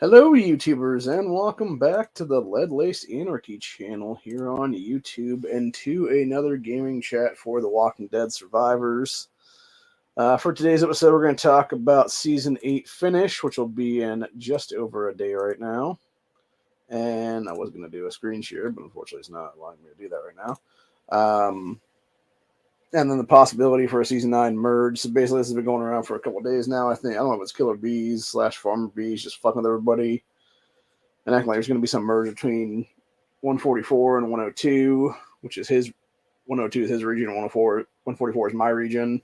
Hello, YouTubers, and welcome back to the Lead Laced Anarchy channel here on YouTube and to another gaming chat for the Walking Dead survivors. For today's episode, we're going to talk about Season 8 finish, which will be in just over a day right now. And I was going to do a screen share, but unfortunately it's not allowing me to do that right now. And then the possibility for a Season 9 merge. So basically this has been going around for a couple days now, I think. I don't know if it's Killer Bees / Farmer Bees just fucking with everybody and acting like there's going to be some merge between 144 and 102, which is his 102 is his region, and 144 is my region.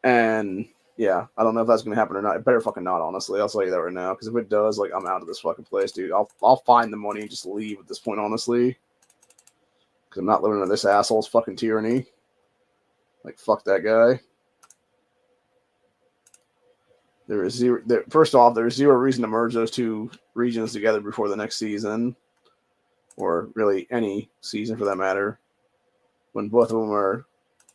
And yeah, I don't know if that's going to happen or not. It better fucking not, honestly. I'll tell you that right now, because if it does, like, I'm out of this fucking place, dude. I'll find the money and just leave at this point, honestly, because I'm not living under this asshole's fucking tyranny. Like, fuck that guy. First off, there's zero reason to merge those two regions together before the next season, or really any season for that matter, when both of them are,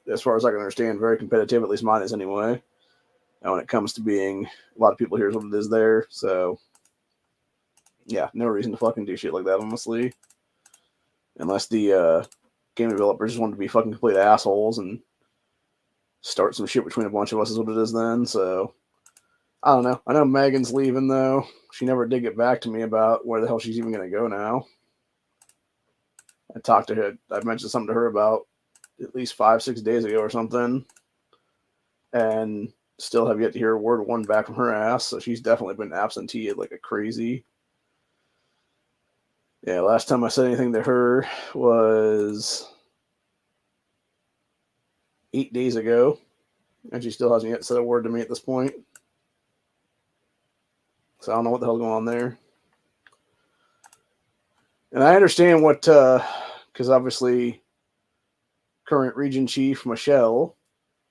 as far as I can understand, very competitive, at least mine is anyway. And when it comes to being a lot of people, here's what it is there. So, yeah, no reason to fucking do shit like that, honestly. Unless the game developers just want to be fucking complete assholes and start some shit between a bunch of us is what it is then, so I don't know. I know Megan's leaving, though. She never did get back to me about where the hell she's even going to go now. I talked to her. I mentioned something to her about at least 5-6 days ago or something. And still have yet to hear word one back from her ass. So she's definitely been absenteeed like a crazy. Yeah, last time I said anything to her was 8 days ago. And she still hasn't yet said a word to me at this point. So I don't know what the hell's going on there. And I understand what, because obviously current region chief Michelle,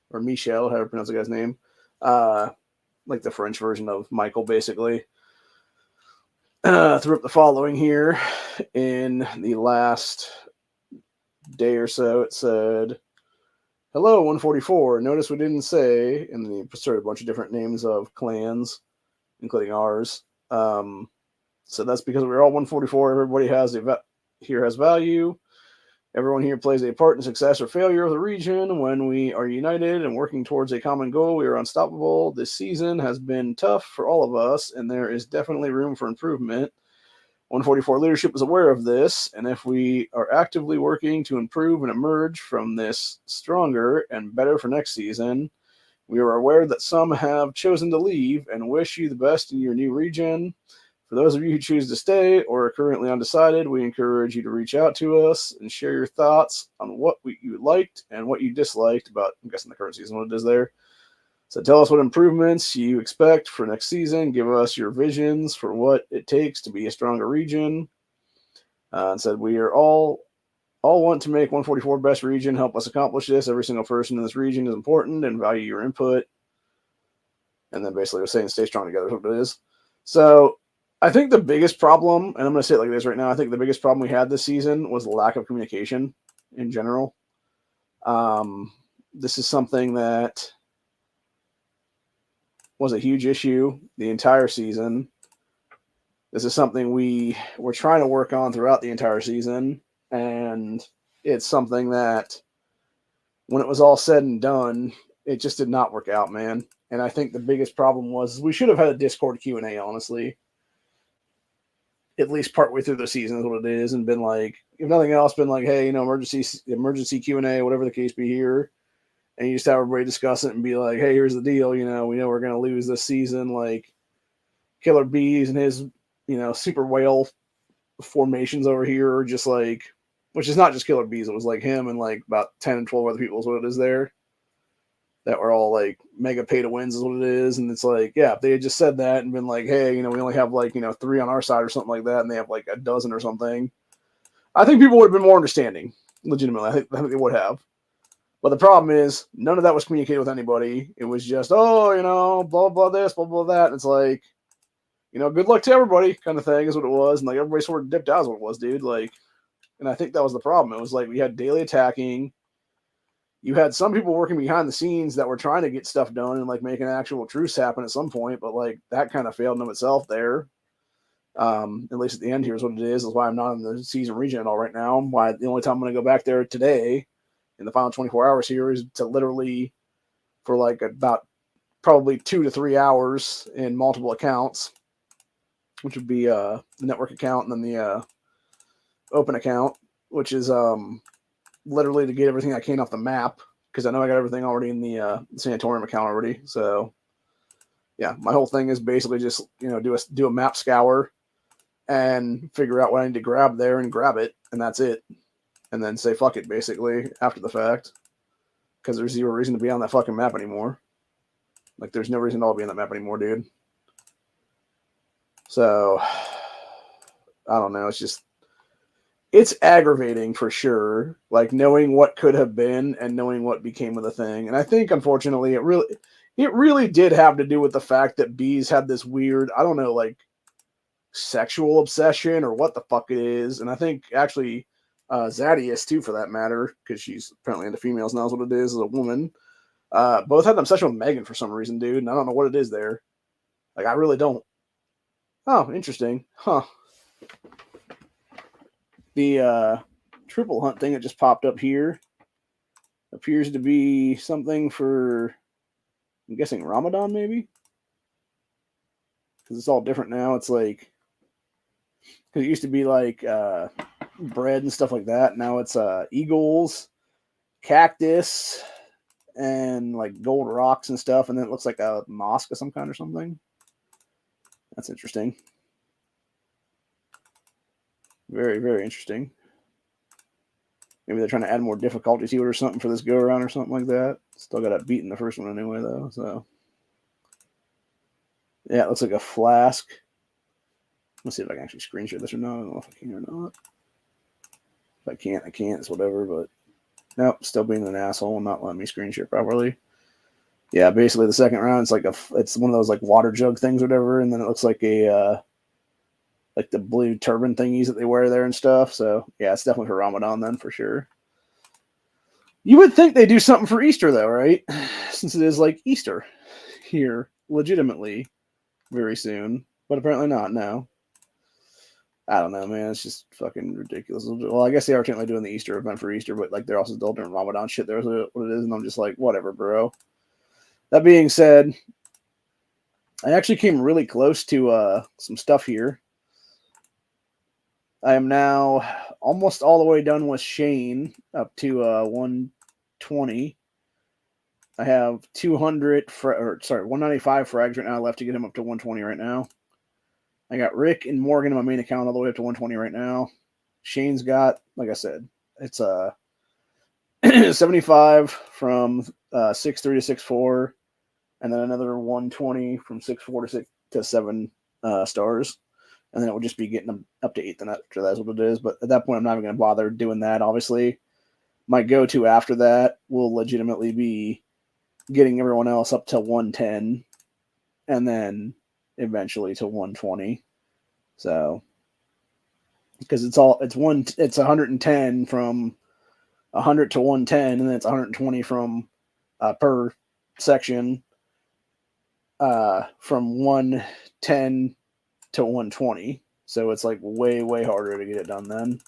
or Michelle, however you pronounce the guy's name, like the French version of Michael, basically, threw up the following here in the last day or so. It said, "Hello, 144. Notice we didn't say," and then he inserted a bunch of different names of clans, including ours. So that's because we're all 144. Everybody here has value. Everyone here plays a part in success or failure of the region. When we are united and working towards a common goal, we are unstoppable. This season has been tough for all of us, and there is definitely room for improvement. 144 leadership is aware of this, and if we are actively working to improve and emerge from this stronger and better for next season, we are aware that some have chosen to leave and wish you the best in your new region. For those of you who choose to stay or are currently undecided, we encourage you to reach out to us and share your thoughts on what you liked and what you disliked about, I'm guessing, the current season, what it is there. So tell us what improvements you expect for next season. Give us your visions for what it takes to be a stronger region. And said we are all want to make 144 best region. Help us accomplish this. Every single person in this region is important and value your input. And then basically we're saying stay strong together is what it is. So I think the biggest problem, and I'm going to say it like this right now, I think the biggest problem we had this season was the lack of communication in general. This is something that was a huge issue the entire season. This is something we were trying to work on throughout the entire season, and it's something that when it was all said and done, it just did not work out, man. And I think the biggest problem was we should have had a Discord Q&A, honestly, at least partway through the season is what it is, and been like, if nothing else, been like, hey, emergency Q&A, whatever the case be here, and you just have everybody discuss it and be like, hey, here's the deal, we know we're going to lose this season, like Killer Bees and his, super whale formations over here are just like, which is not just Killer Bees, it was like him and like about 10 and 12 other people is what it is there, that were all like mega pay to wins is what it is. And it's like, yeah, if they had just said that and been like, hey, we only have like, 3 on our side or something like that, and they have like a dozen or something, I think people would have been more understanding, legitimately. I think they would have. But the problem is, none of that was communicated with anybody. It was just, blah, blah, this, blah, blah, that. And it's like, good luck to everybody kind of thing is what it was. And like everybody sort of dipped out is what it was, dude. Like, and I think that was the problem. It was like we had daily attacking. You had some people working behind the scenes that were trying to get stuff done and like make an actual truce happen at some point, but like that kind of failed in of itself there. At least at the end here is what it is why I'm not in the season region at all right now. Why the only time I'm going to go back there today in the final 24 hours here is to literally for like about probably 2 to 3 hours in multiple accounts, which would be the network account and then the open account, which is literally to get everything I can off the map because I know I got everything already in the sanatorium account already. So yeah, my whole thing is basically just do a map scour and figure out what I need to grab there and grab it, and that's it. And then say fuck it basically after the fact because there's zero reason to be on that fucking map anymore. Like there's no reason to all be on that map anymore, dude. So I don't know. It's aggravating for sure. Like knowing what could have been and knowing what became of the thing. And I think unfortunately it really did have to do with the fact that Bees had this weird, I don't know, like sexual obsession or what the fuck it is. And I think actually Zadius too, for that matter, because she's apparently into females now is what it is as a woman. Both had an obsession with Megan for some reason, dude. And I don't know what it is there. Like I really don't. Oh, interesting. Huh. The triple hunt thing that just popped up here appears to be something for, I'm guessing Ramadan maybe? Because it's all different now. It's like, because it used to be like bread and stuff like that. Now it's eagles, cactus, and like gold rocks and stuff. And then it looks like a mosque of some kind or something. That's interesting. Very, very interesting. Maybe they're trying to add more difficulty to it or something for this go around or something like that. Still got it beat in the first one anyway, though. So yeah, it looks like a flask. Let's see if I can actually screen share this or not. I don't know if I can or not. If I can't, I can't. It's whatever. But nope, still being an asshole and not letting me screen share properly. Yeah, basically the second round, it's one of those like water jug things or whatever, and then it looks like a like the blue turban thingies that they wear there and stuff. So yeah, it's definitely for Ramadan then for sure. You would think they do something for Easter though, right? Since it is like Easter here, legitimately, very soon. But apparently not, no. I don't know, man. It's just fucking ridiculous. Well, I guess they are technically doing the Easter event for Easter, but like they're also still doing Ramadan shit. There's what it is, and I'm just like, whatever, bro. That being said, I actually came really close to some stuff here. I am now almost all the way done with Shane up to 120. I have 195 frags right now left to get him up to 120 right now. I got Rick and Morgan in my main account all the way up to 120 right now. Shane's got, like I said, it's 75 from 6.3 to 6.4, and then another 120 from 6.4 to 7 stars. And then it would just be getting them up to 8 then after that's what it is. But at that point, I'm not even going to bother doing that, obviously. My go-to after that will legitimately be getting everyone else up to 110 and then eventually to 120. So, because it's 110 from 100 to 110, and then it's 120 from per section from 110 to 120. So it's like way, way harder to get it done then.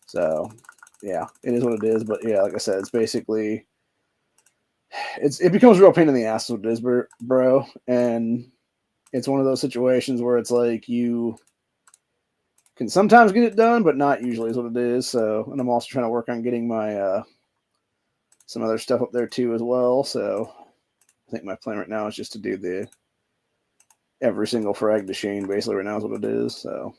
So yeah, it is what it is. But yeah, like I said, it's basically it becomes a real pain in the ass what it is, bro. And it's one of those situations where it's like you can sometimes get it done, but not usually is what it is. So, and I'm also trying to work on getting my some other stuff up there too as well. So I think my plan right now is just to do every single frag to Shane basically right now is what it is. So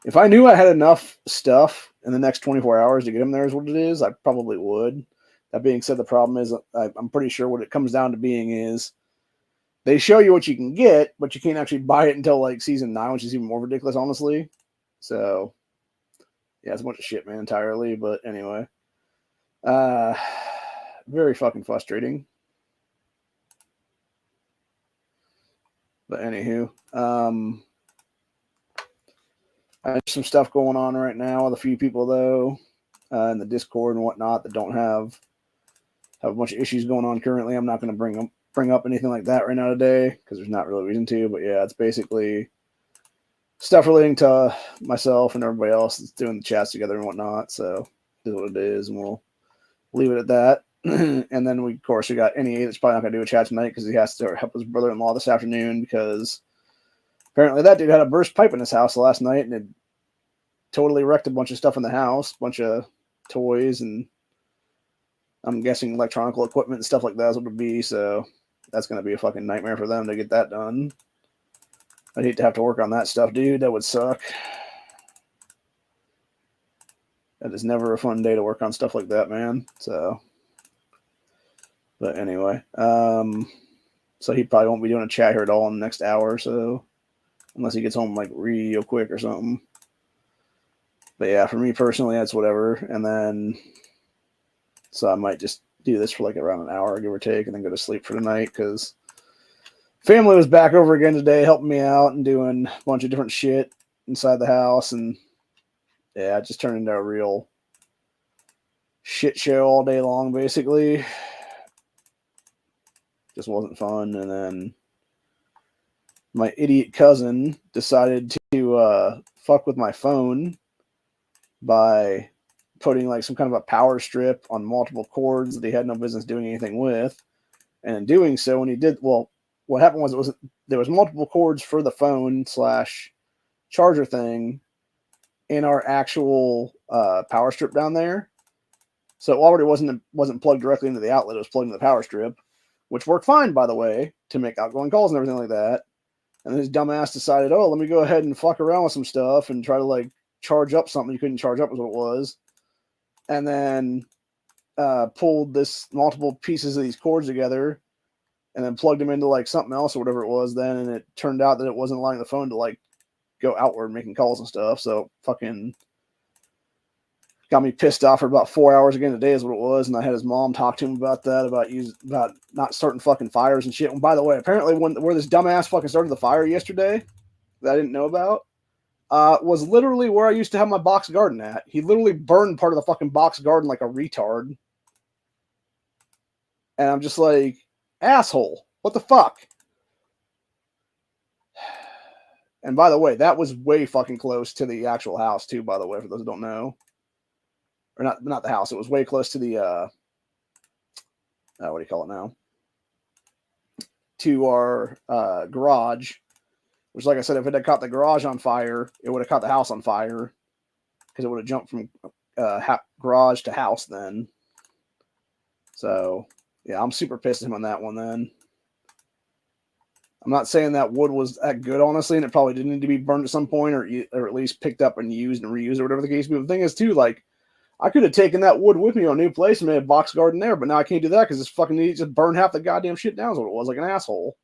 if I knew I had enough stuff in the next 24 hours to get him there is what it is, I probably would. That being said, the problem is I'm pretty sure what it comes down to being is they show you what you can get, but you can't actually buy it until like season 9, which is even more ridiculous, honestly. So yeah, it's a bunch of shit, man, entirely. But anyway, very fucking frustrating. But anywho, I have some stuff going on right now with a few people though in the Discord and whatnot that don't have a bunch of issues going on currently. I'm not going to bring them bring up anything like that right now today because there's not really a reason to. But yeah, it's basically stuff relating to myself and everybody else that's doing the chats together and whatnot. So it is what it is, and we'll leave it at that. And then we got NEA that's probably not going to do a chat tonight because he has to help his brother-in-law this afternoon because apparently that dude had a burst pipe in his house last night and it totally wrecked a bunch of stuff in the house, a bunch of toys, and I'm guessing electronic equipment and stuff like that is what it would be. So that's going to be a fucking nightmare for them to get that done. I'd hate to have to work on that stuff, dude. That would suck. That is never a fun day to work on stuff like that, man. So, but anyway, so he probably won't be doing a chat here at all in the next hour or so, unless he gets home like real quick or something. But yeah, for me personally, that's whatever. And then, so I might just do this for like around an hour, give or take, and then go to sleep for the night because family was back over again today, helping me out and doing a bunch of different shit inside the house. And yeah, it just turned into a real shit show all day long, basically. Just wasn't fun. And then my idiot cousin decided to fuck with my phone by putting like some kind of a power strip on multiple cords that he had no business doing anything with. And in doing so, when he did, well, what happened was there was multiple cords for the phone / charger thing in our actual power strip down there. So it already wasn't plugged directly into the outlet. It was plugged into the power strip, which worked fine, by the way, to make outgoing calls and everything like that. And then his dumbass decided, oh, let me go ahead and fuck around with some stuff and try to like charge up something you couldn't charge up is what it was. And then pulled this multiple pieces of these cords together and then plugged them into like something else or whatever it was then. And it turned out that it wasn't allowing the phone to like go outward making calls and stuff. So fucking got me pissed off for about 4 hours again today is what it was. And I had his mom talk to him about that, about not starting fucking fires and shit. And by the way, apparently where this dumbass fucking started the fire yesterday that I didn't know about was literally where I used to have my box garden at. He literally burned part of the fucking box garden like a retard. And I'm just like, asshole, what the fuck? And by the way, that was way fucking close to the actual house too, by the way, for those who don't know. Or not the house. It was way close to the, what do you call it now? To our garage. Which, like I said, if it had caught the garage on fire, it would have caught the house on fire. Because it would have jumped from garage to house then. So, yeah, I'm super pissed at him on that one then. I'm not saying that wood was that good, honestly, and it probably didn't need to be burned at some point or at least picked up and used and reused or whatever the case may be. The thing is, too, like, I could have taken that wood with me on a new place and made a box garden there, but now I can't do that because this fucking idiot just burned half the goddamn shit down is what it was, like an asshole.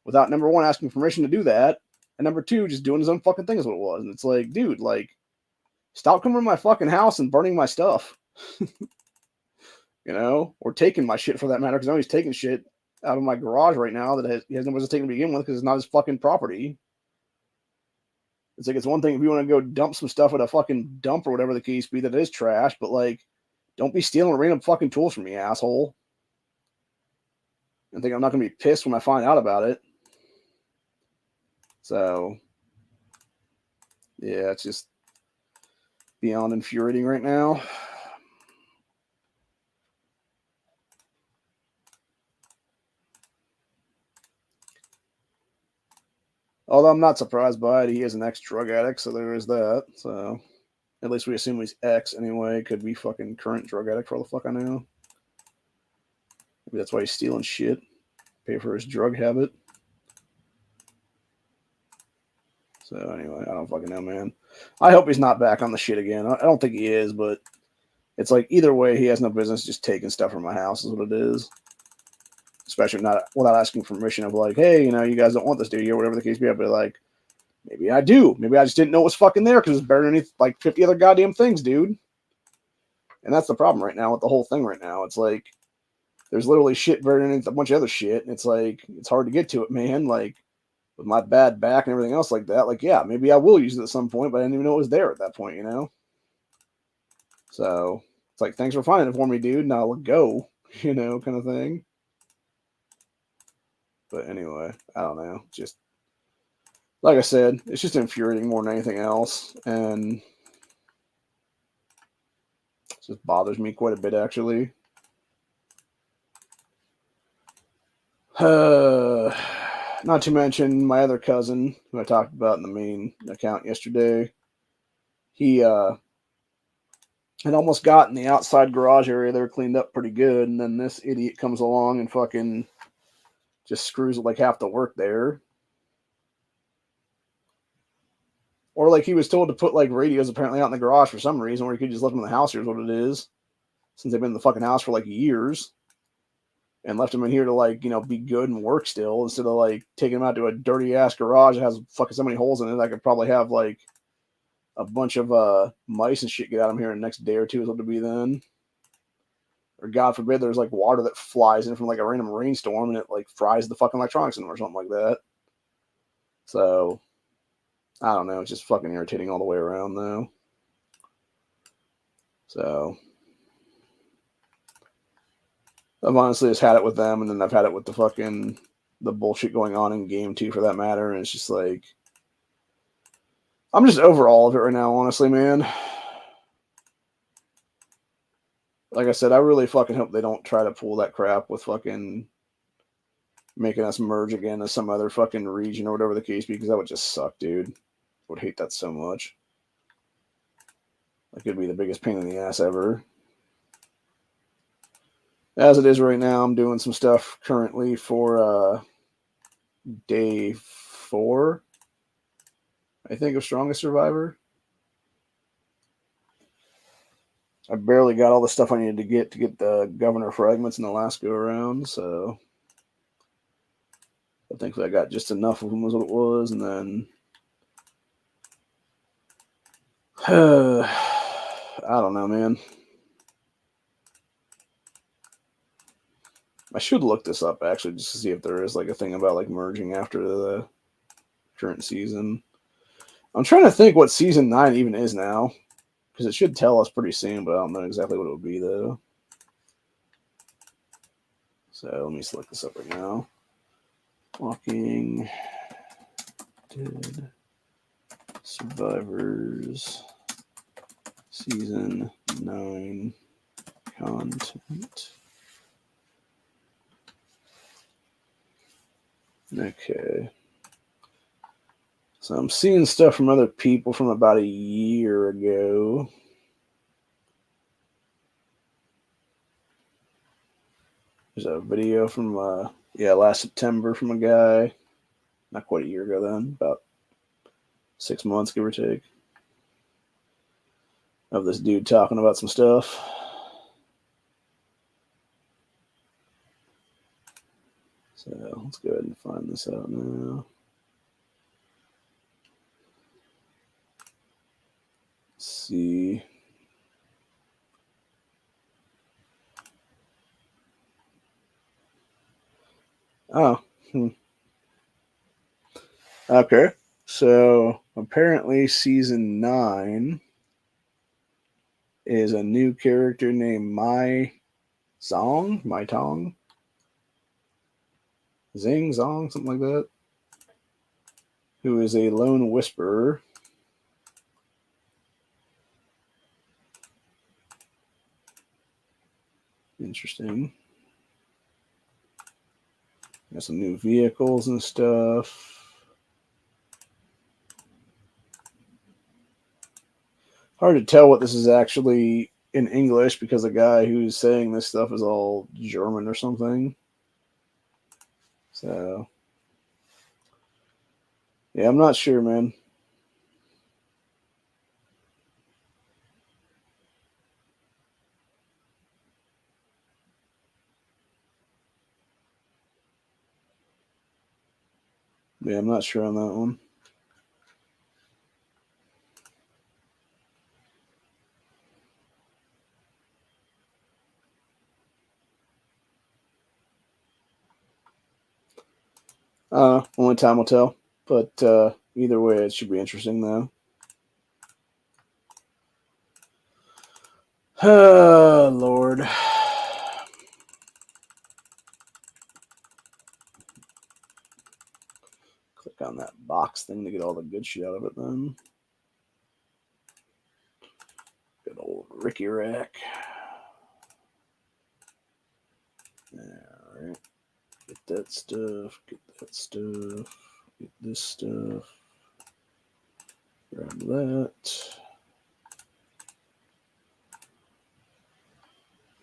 Without, number one, asking permission to do that, and number two, just doing his own fucking thing is what it was. And it's like, dude, like, stop coming to my fucking house and burning my stuff. You know? Or taking my shit for that matter, because I know he's taking shit out of my garage right now that he has no business taking to begin with because it's not his fucking property. It's like, it's one thing if you want to go dump some stuff at a fucking dump or whatever the case be that is trash, but like, don't be stealing random fucking tools from me, asshole. I think I'm not going to be pissed when I find out about it. So, yeah, it's just beyond infuriating right now. Although I'm not surprised by it. He is an ex-drug addict, so there is that. So, at least we assume he's ex anyway. Could be fucking current drug addict for all the fuck I know. Maybe that's why he's stealing shit. Pay for his drug habit. So anyway, I don't fucking know, man. I hope he's not back on the shit again. I don't think he is, but it's like either way, he has no business just taking stuff from my house is what it is. Especially not without asking permission of like, hey, you know, you guys don't want this, do you? Or whatever the case be. I'd be like, maybe I do. Maybe I just didn't know it was fucking there because it's buried underneath like 50 other goddamn things, dude. And that's the problem right now with the whole thing right now. It's like, there's literally shit buried underneath a bunch of other shit. And it's like, it's hard to get to it, man. Like, with my bad back and everything else like that, like, yeah, maybe I will use it at some point, but I didn't even know it was there at that point, you know? So, it's like, thanks for finding it for me, dude. Now go, you know, kind of thing. But anyway, I don't know. Just like I said, it's just infuriating more than anything else, and it just bothers me quite a bit, actually. Not to mention my other cousin, who I talked about in the main account yesterday. He had almost gotten the outside garage area there cleaned up pretty good, and then this idiot comes along and fucking just screws like half the work there. Or like he was told to put like radios apparently out in the garage for some reason, where he could just left them in the house. Here's what it is, since they've been in the fucking house for like years, and left them in here to like be good and work still, instead of like taking them out to a dirty ass garage that has fucking so many holes in it. I could probably have like a bunch of mice and shit get out of them here in the next day or two is what it'll be then. Or God forbid there's like water that flies in from like a random rainstorm and it like fries the fucking electronics in them or something like that. So I don't know, it's just fucking irritating all the way around though. So I've honestly just had it with them, and then I've had it with the bullshit going on in game too, for that matter, and it's just like I'm just over all of it right now, honestly, man. Like I said, I really fucking hope they don't try to pull that crap with fucking making us merge again as some other fucking region or whatever the case be, because that would just suck, dude. I would hate that so much. Like, it'd be the biggest pain in the ass ever. As it is right now, I'm doing some stuff currently for day 4, I think, of Strongest Survivor. I barely got all the stuff I needed to get the governor fragments in the last go around, so I think I got just enough of them was what it was, and then I don't know, man. I should look this up actually, just to see if there is like a thing about like merging after the current season. I'm trying to think what season 9 even is now, because it should tell us pretty soon, but I don't know exactly what it would be though. So let me select this up right now. Walking Dead Survivors Season 9 content. Okay. So I'm seeing stuff from other people from about a year ago. There's a video from last September from a guy. Not quite a year ago then, about 6 months, give or take. Of this dude talking about some stuff. So let's go ahead and find this out now. Let's see. Oh. Okay. So apparently season 9 is a new character named Mai Tong, Zing Zong, something like that, who is a lone whisperer. Interesting. Got some new vehicles and stuff. Hard to tell what this is actually in English, because the guy who's saying this stuff is all German or something. So, yeah, I'm not sure, man. Yeah, I'm not sure on that one. Only time will tell. But either way, it should be interesting, though. Oh, Lord. Click on that box thing to get all the good shit out of it then. Good old Ricky Rack. Alright. Get that stuff. Get that stuff. Get this stuff. Grab that.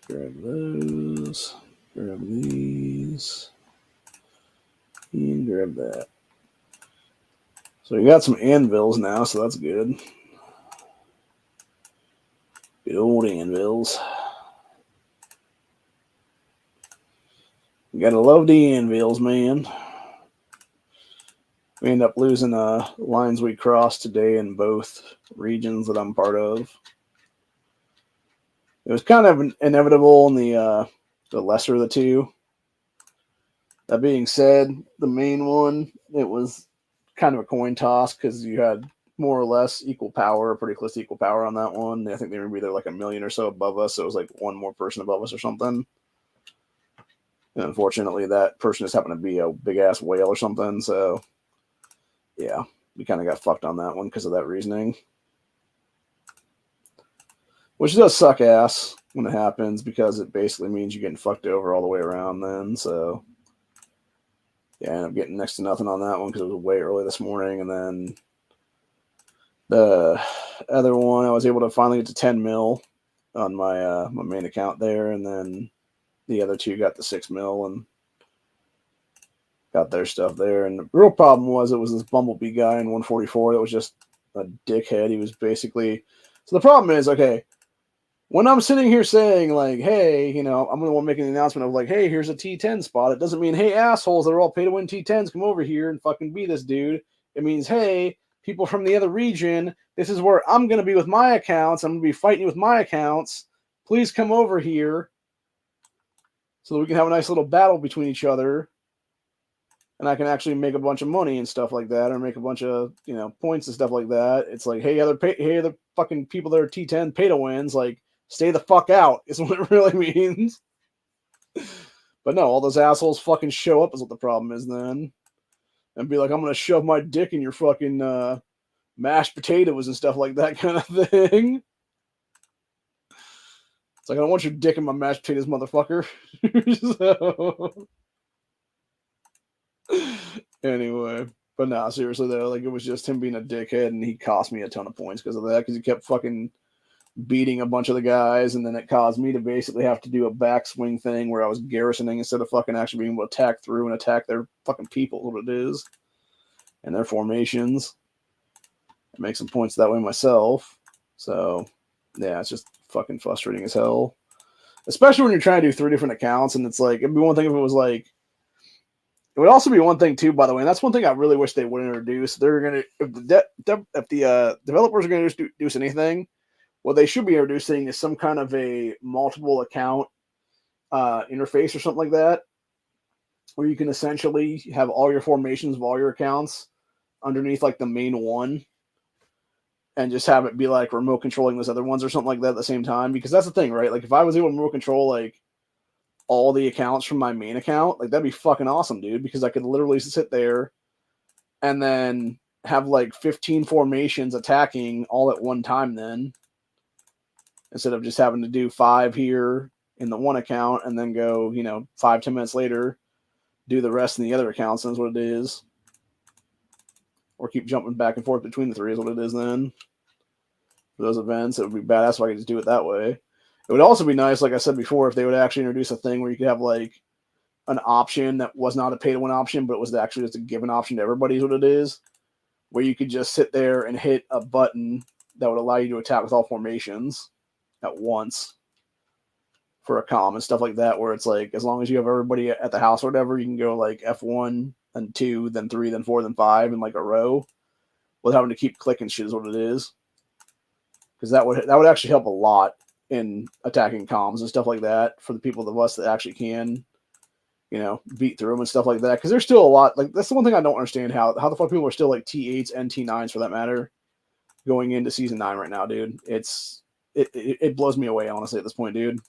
Grab those. Grab these. And grab that. So we got some anvils now, so that's good. Good old anvils. You gotta love the anvils, man. We end up losing lines we crossed today in both regions that I'm part of. It was kind of inevitable in the lesser of the two. That being said, the main one, it was kind of a coin toss because you had more or less equal power, pretty close to equal power on that one. I think they were either like a million or so above us, so it was like one more person above us or something. And unfortunately, that person just happened to be a big-ass whale or something, so yeah, we kind of got fucked on that one because of that reasoning. Which does suck ass when it happens because it basically means you're getting fucked over all the way around then, so yeah, I ended up getting next to nothing on that one because it was way early this morning, and then the other one, I was able to finally get to 10 mil on my my main account there, and then the other two got the 6 mil and got their stuff there. And the real problem was it was this Bumblebee guy in 144 that was just a dickhead. He was basically... So the problem is, okay, when I'm sitting here saying, like, hey, you know, I'm the one making the announcement of, like, hey, here's a T10 spot, it doesn't mean, hey, assholes that are all pay-to-win T10s, come over here and fucking be this dude. It means, hey, people from the other region, this is where I'm going to be with my accounts. I'm going to be fighting with my accounts. Please come over here so that we can have a nice little battle between each other. And I can actually make a bunch of money and stuff like that, or make a bunch of, you know, points and stuff like that. It's like, hey, other fucking people that are T10 pay to wins, like, stay the fuck out is what it really means. But no, all those assholes fucking show up is what the problem is then. And be like, I'm going to shove my dick in your fucking mashed potatoes and stuff like that kind of thing. It's like, I don't want your dick in my mashed potatoes, motherfucker. So... Anyway, but nah, seriously though, like, it was just him being a dickhead, and he cost me a ton of points because of that, because he kept fucking beating a bunch of the guys, and then it caused me to basically have to do a backswing thing where I was garrisoning instead of fucking actually being able to attack through and attack their fucking people, what it is, and their formations. I make some points that way myself, so yeah, it's just fucking frustrating as hell. Especially when you're trying to do 3 different accounts, and it's like, it'd be one thing if it was like, it would also be one thing too, by the way, and that's one thing I really wish they would introduce. They're gonna, if the developers are gonna introduce anything, what they should be introducing is some kind of a multiple account interface or something like that, where you can essentially have all your formations of all your accounts underneath like the main one, and just have it be like remote controlling those other ones or something like that at the same time. Because that's the thing, right? Like, if I was able to remote control like all the accounts from my main account, like, that'd be fucking awesome, dude, because I could literally sit there and then have like 15 formations attacking all at one time then, instead of just having to do 5 here in the one account and then go, you know, 5-10 minutes later do the rest in the other accounts. That's what it is, or keep jumping back and forth between the 3 is what it is then. For those events, it would be badass if I could just do it that way. It would also be nice, like I said before, if they would actually introduce a thing where you could have like an option that was not a pay-to-win option, but it was actually just a given option to everybody is what it is, where you could just sit there and hit a button that would allow you to attack with all formations at once for a comm and stuff like that, where it's like, as long as you have everybody at the house or whatever, you can go like F1, then 2, then 3, then 4, then 5 in like a row without having to keep clicking shit is what it is. Because that would actually help a lot in attacking comms and stuff like that for the people of us that actually can, you know, beat through them and stuff like that. Because there's still a lot, like, that's the one thing I don't understand, how the fuck people are still like T8s and T9s for that matter going into season 9 right now, dude. It blows me away, honestly, at this point, dude.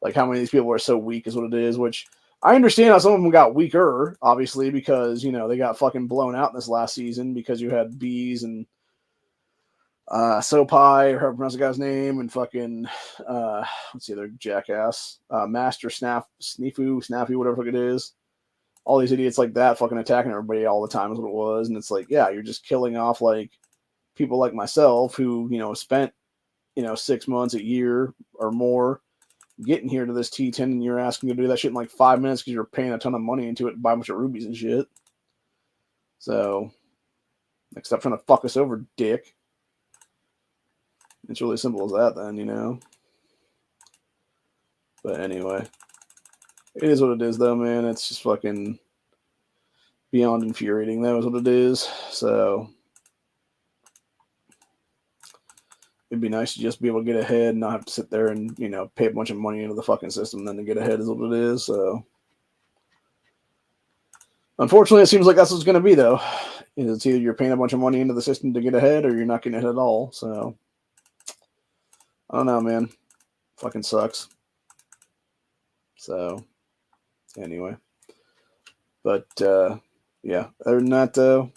Like, how many of these people are so weak is what it is, which I understand how some of them got weaker, obviously, because, you know, they got fucking blown out in this last season because you had Bees and Sopai, or however you pronounce the guy's name, and fucking, what's the other jackass? Master Snappy, whatever it is. All these idiots like that fucking attacking everybody all the time is what it was. And it's like, yeah, you're just killing off, like, people like myself who, you know, spent, you know, 6 months, a year or more getting here to this T10, and you're asking to do that shit in like 5 minutes because you're paying a ton of money into it and buy a bunch of rubies and shit. So, like, stop trying to fuck us over, dick. It's really simple as that, then, you know. But anyway, it is what it is, though, man. It's just fucking beyond infuriating. That was what it is. So it'd be nice to just be able to get ahead and not have to sit there and, you know, pay a bunch of money into the fucking system then to get ahead is what it is. So unfortunately, it seems like that's what it's going to be, though. It's either you're paying a bunch of money into the system to get ahead or you're not getting ahead at all. So I don't know, man. Fucking sucks. So anyway. But yeah, other than that, though,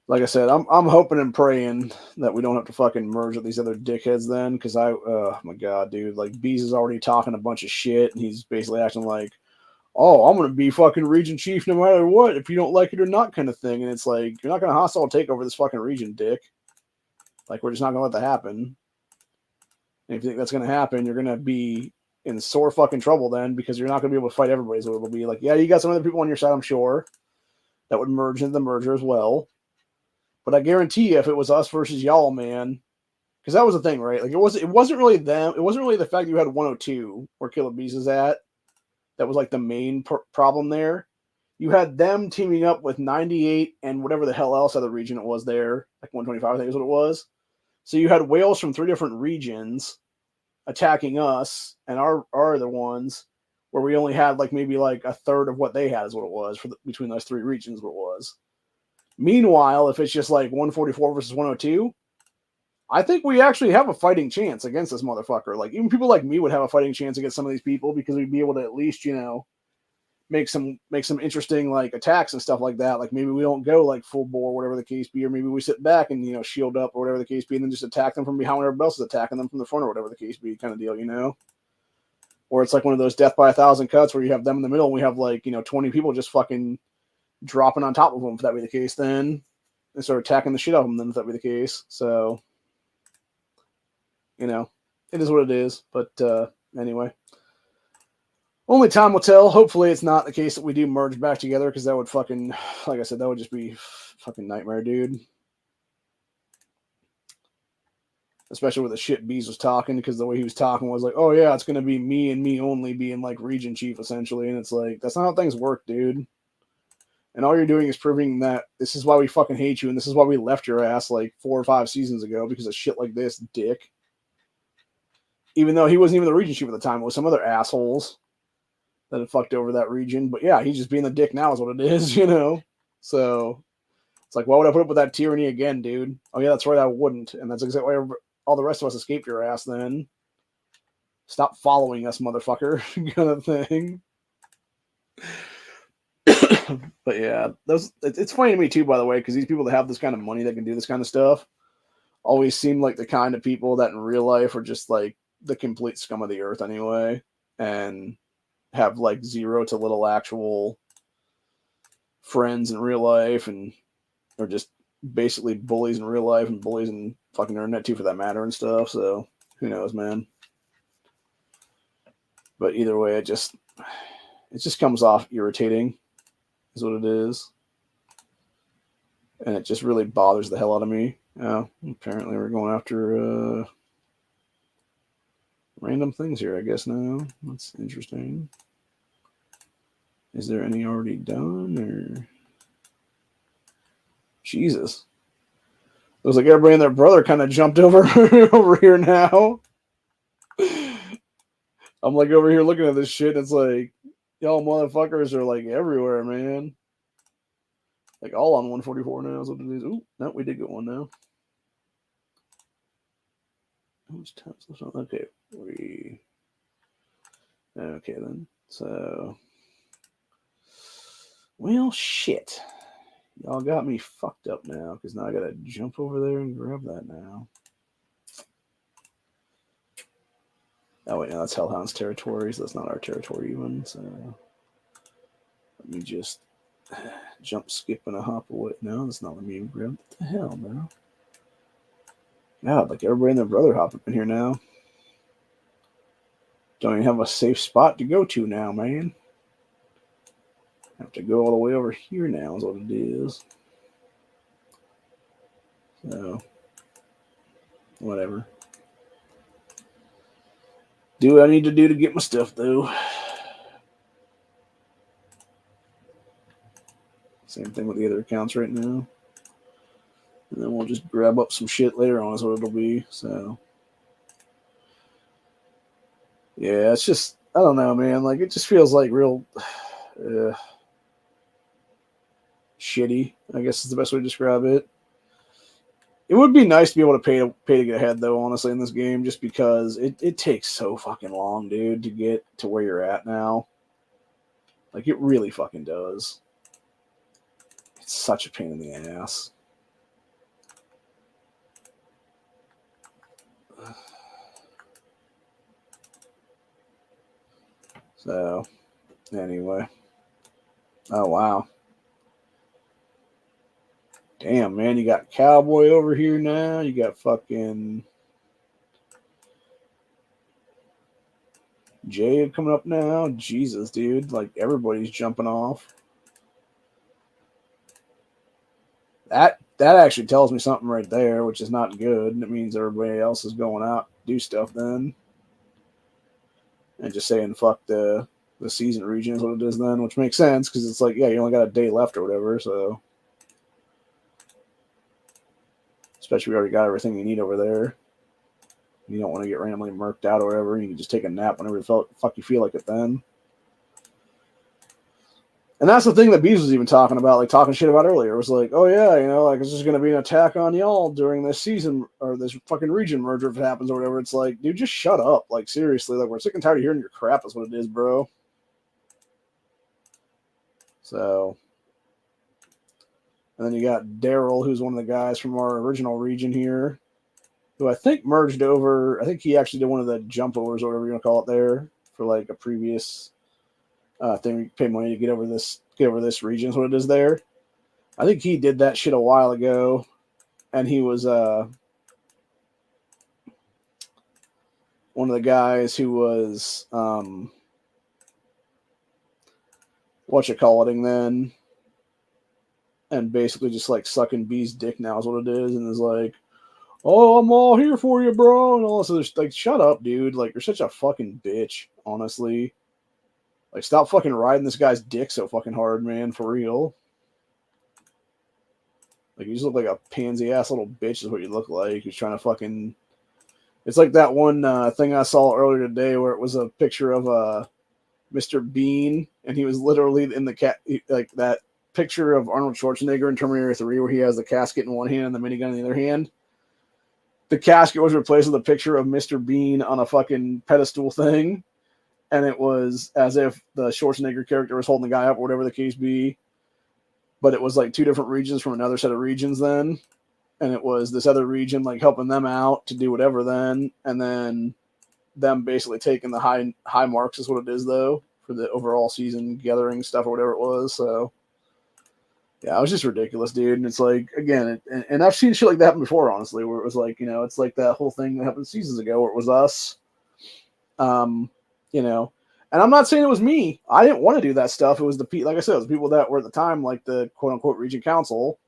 like I said, I'm hoping and praying that we don't have to fucking merge with these other dickheads then, because oh my god, dude, like Bees is already talking a bunch of shit, and he's basically acting like, oh, I'm gonna be fucking region chief no matter what, if you don't like it or not, kind of thing. And it's like, you're not gonna hostile take over this fucking region, dick. Like, we're just not gonna let that happen. And if you think that's gonna happen, you're gonna be in sore fucking trouble then, because you're not gonna be able to fight everybody. So it'll be like, yeah, you got some other people on your side, I'm sure, that would merge into the merger as well. But I guarantee you, if it was us versus y'all, man, because that was the thing, right? Like, it wasn't really them. It wasn't really the fact that you had 102 where Killer Bees is at. That was like the main problem there. You had them teaming up with 98 and whatever the hell else other region it was there, like 125, I think is what it was. So you had whales from 3 different regions attacking us and our other ones, where we only had like maybe like a third of what they had is what it was between those 3 regions. What it was. Meanwhile, if it's just like 144 versus 102, I think we actually have a fighting chance against this motherfucker. Like, even people like me would have a fighting chance against some of these people, because we'd be able to at least, you know, make some interesting like attacks and stuff like that. Like, maybe we don't go like full bore, whatever the case be, or maybe we sit back and, you know, shield up or whatever the case be, and then just attack them from behind when everybody else is attacking them from the front or whatever the case be, kind of deal, you know? Or it's like one of those death by 1,000 cuts where you have them in the middle and we have like, you know, 20 people just fucking dropping on top of them, if that be the case, then, and start attacking the shit out of them, then, if that be the case. So, you know, it is what it is. But anyway, only time will tell. Hopefully it's not the case that we do merge back together, because that would fucking, like I said, that would just be fucking nightmare, dude. Especially with the shit Bees was talking, because the way he was talking was like, oh yeah, it's going to be me and me only being like region chief, essentially. And it's like, that's not how things work, dude. And all you're doing is proving that this is why we fucking hate you, and this is why we left your ass like 4 or 5 seasons ago, because of shit like this, dick. Even though he wasn't even the region chief at the time, it was some other assholes that had fucked over that region. But yeah, he's just being the dick now is what it is, you know? So it's like, why would I put up with that tyranny again, dude? Oh yeah, that's right, I wouldn't. And that's exactly why all the rest of us escaped your ass then. Stop following us, motherfucker, kind of thing. But yeah, it's funny to me too, by the way, because these people that have this kind of money that can do this kind of stuff always seem like the kind of people that in real life are just like the complete scum of the earth anyway, and have like 0 to little actual friends in real life, and are just basically bullies in real life and bullies in fucking internet too, for that matter, and stuff. So who knows, man? But either way, it just comes off irritating, is what it is. And it just really bothers the hell out of me. Oh, apparently we're going after random things here, I guess, now. That's interesting. Is there any already done, or... Jesus. Looks like everybody and their brother kind of jumped over over here now. I'm like over here looking at this shit, and it's like, y'all motherfuckers are like everywhere, man. Like all on 144 now is what it is. Ooh, no, we did get one now. Okay, okay then. So Well, shit. Y'all got me fucked up now, because now I gotta jump over there and grab that now. Oh, wait, no, that's Hellhound's territory, so that's not our territory even, so... Let me just jump, skip, and a hop away. No, that's not letting me grab. What the hell, bro? God, like everybody and their brother hop up in here now. Don't even have a safe spot to go to now, man. Have to go all the way over here now is what it is. So, whatever. Do what I need to do to get my stuff, though. Same thing with the other accounts right now. And then we'll just grab up some shit later on is what it'll be, so. Yeah, it's just, I don't know, man. Like, it just feels like real shitty, I guess is the best way to describe it. It would be nice to be able to pay to get ahead, though, honestly, in this game, just because it takes so fucking long, dude, to get to where you're at now. Like, it really fucking does. It's such a pain in the ass. So, anyway. Oh, wow. Damn, man, you got Cowboy over here now. You got fucking Jade coming up now. Jesus, dude. Like, everybody's jumping off. That actually tells me something right there, which is not good. And it means everybody else is going out to do stuff then. And just saying fuck the season region is what it is then, which makes sense because it's like, yeah, you only got a day left or whatever, so. Especially we already got everything you need over there. You don't want to get randomly murked out or whatever. You can just take a nap whenever the fuck you feel like it then. And that's the thing that Bees was even talking about, like talking shit about earlier. It was like, oh yeah, you know, like it's just going to be an attack on y'all during this season or this fucking region merger if it happens or whatever. It's like, dude, just shut up. Like seriously, like we're sick and tired of hearing your crap is what it is, bro. So, and then you got Daryl, who's one of the guys from our original region here, who I think merged over. I think he actually did one of the jump overs or whatever you want to call it there for like a previous thing. You pay money to get over this region is what it is there. I think he did that shit a while ago, and he was one of the guys who was whatchamacalliting then, and basically just like sucking B's dick now is what it is, and is like, oh, I'm all here for you, bro, and all this other like, shut up, dude. Like, you're such a fucking bitch, honestly. Like, stop fucking riding this guy's dick so fucking hard, man, for real. Like, you just look like a pansy-ass little bitch is what you look like. He's trying to fucking... It's like that one thing I saw earlier today where it was a picture of Mr. Bean, and he was literally in the like that picture of Arnold Schwarzenegger in Terminator 3 where he has the casket in one hand and the minigun in the other hand. The casket was replaced with a picture of Mr. Bean on a fucking pedestal thing. And it was as if the Schwarzenegger character was holding the guy up, or whatever the case be. But it was like two different regions from another set of regions then. And it was this other region like helping them out to do whatever then. And then them basically taking the high marks is what it is though for the overall season gathering stuff or whatever it was. So yeah, it was just ridiculous, dude. And it's like, again, and I've seen shit like that happen before, honestly, where it was like, you know, it's like that whole thing that happened seasons ago where it was us. You know, and I'm not saying it was me. I didn't want to do that stuff. It was like I said, it was the people that were at the time, like the quote unquote region council,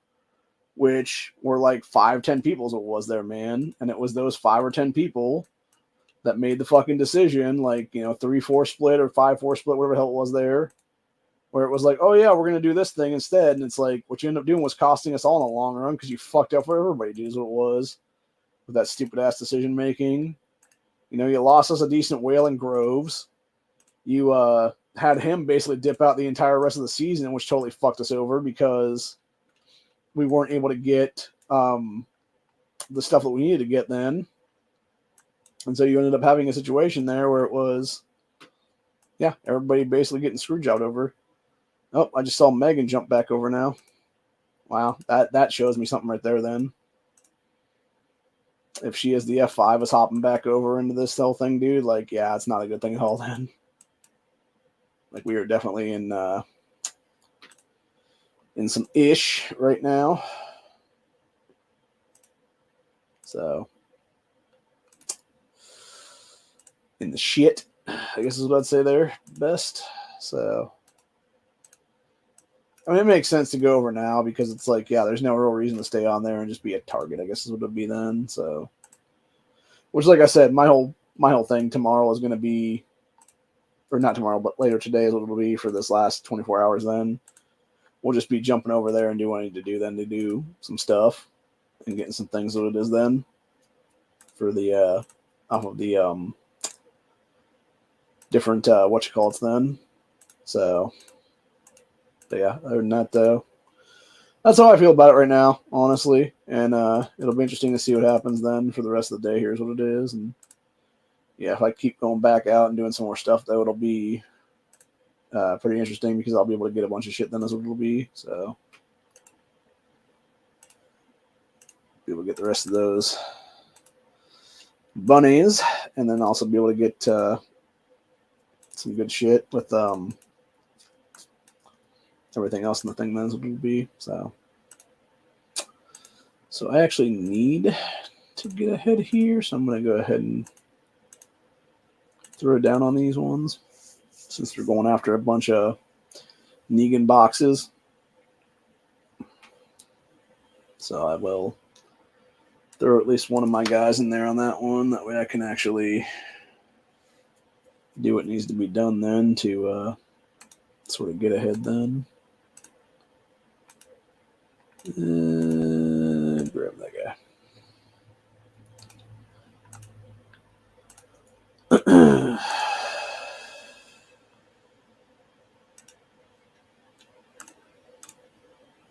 which were like 5-10 people as it was there, man. And it was those 5 or 10 people that made the fucking decision, like, you know, 3-4 split or 5-4 split, whatever the hell it was there, where it was like, oh yeah, we're going to do this thing instead. And it's like, what you end up doing was costing us all in the long run because you fucked up for everybody, dude, is what it was with that stupid ass decision making. You know, you lost us a decent whale in Groves. You had him basically dip out the entire rest of the season, which totally fucked us over because we weren't able to get the stuff that we needed to get then. And so you ended up having a situation there where it was, yeah, everybody basically getting screw jobbed over. Oh, I just saw Megan jump back over now. Wow, that shows me something right there then. If she is the F5 is hopping back over into this whole thing, dude, like, yeah, it's not a good thing at all then. Like, we are definitely in some ish right now. So, in the shit, I guess is what I'd say there best. So, I mean, it makes sense to go over now because it's like, yeah, there's no real reason to stay on there and just be a target, I guess is what it would be then. So, which, like I said, my whole thing tomorrow is going to be, or not tomorrow, but later today is what it'll be for this last 24 hours then. We'll just be jumping over there and do what I need to do then to do some stuff and getting some things what it is then for the off of the different whatchamacallits then. So, but yeah, other than that though, that's how I feel about it right now, honestly. And it'll be interesting to see what happens then for the rest of the day. Here's what it is. And yeah, if I keep going back out and doing some more stuff though, it'll be pretty interesting because I'll be able to get a bunch of shit then. That's what it'll be. So be able to get the rest of those bunnies, and then also be able to get some good shit with everything else in the thing. That's what it'll be. So I actually need to get ahead here, so I'm going to go ahead and throw down on these ones since they're going after a bunch of Negan boxes. So I will throw at least one of my guys in there on that one. That way I can actually do what needs to be done then to sort of get ahead then. Grab that guy.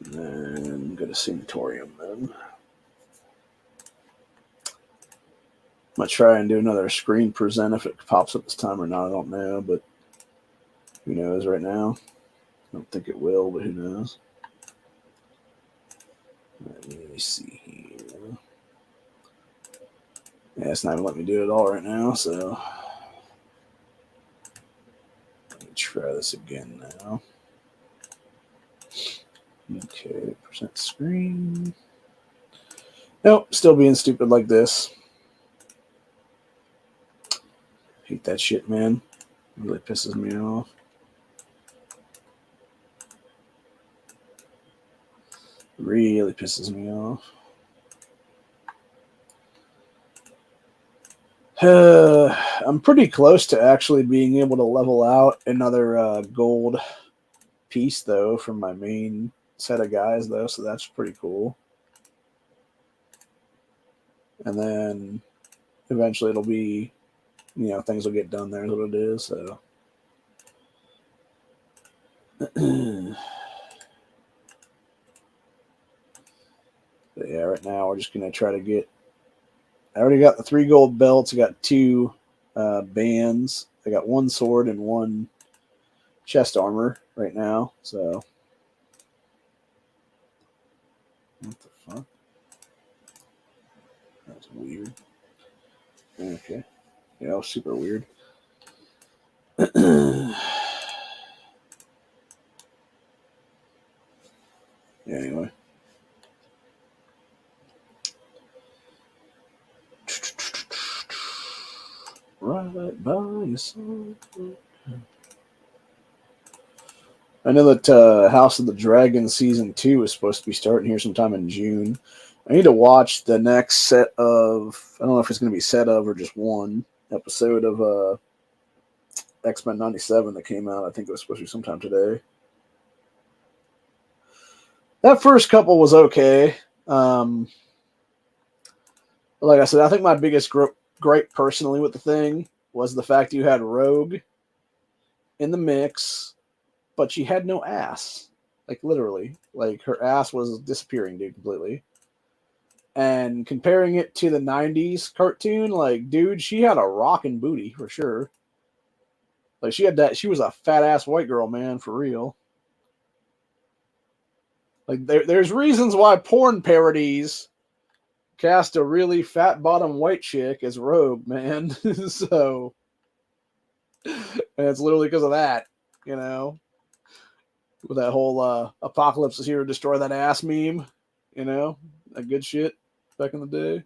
And then go to Sanatorium then. I'm going to try and do another screen present if it pops up this time or not. I don't know, but who knows right now. I don't think it will, but who knows. Let me see here. Yeah, it's not even letting me do it at all right now, so let me try this again now. Okay, present screen. Nope, still being stupid like this. Hate that shit, man. It really pisses me off. Really pisses me off. I'm pretty close to actually being able to level out another gold piece, though, from my main set of guys, though, so that's pretty cool. And then eventually it'll be, you know, things will get done there is what it is, so. But yeah, right now we're just going to try to get, I already got the 3 gold belts. I got 2 bands. I got 1 sword and 1 chest armor right now, so. What the fuck? That's weird. Okay. Yeah, super weird. Yeah, anyway. Right by your side. I know that House of the Dragon Season 2 is supposed to be starting here sometime in June. I need to watch the next set of, I don't know if it's going to be set of or just one episode of X-Men 97 that came out. I think it was supposed to be sometime today. That first couple was okay. Like I said, I think my biggest gripe personally with the thing was the fact you had Rogue in the mix, but she had no ass. Like, literally. Like, her ass was disappearing, dude, completely. And comparing it to the 90s cartoon, like, dude, she had a rockin' booty, for sure. Like, she had that, she was a fat-ass white girl, man, for real. Like there's reasons why porn parodies cast a really fat bottom white chick as Rogue, man. So, and it's literally because of that, you know, with that whole Apocalypse is here to destroy that ass meme, you know, that good shit back in the day.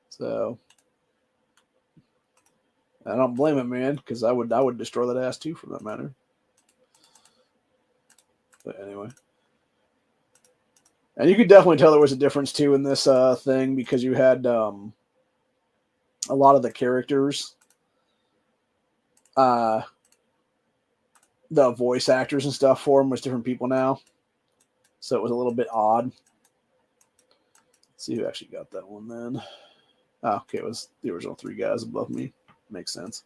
So I don't blame it, man, because I would destroy that ass too, for that matter. But anyway. And you could definitely tell there was a difference too in this thing, because you had a lot of the characters, the voice actors and stuff for them was different people now, so it was a little bit odd. Let's see who actually got that one then. Oh, okay, it was the original 3 guys above me. Makes sense.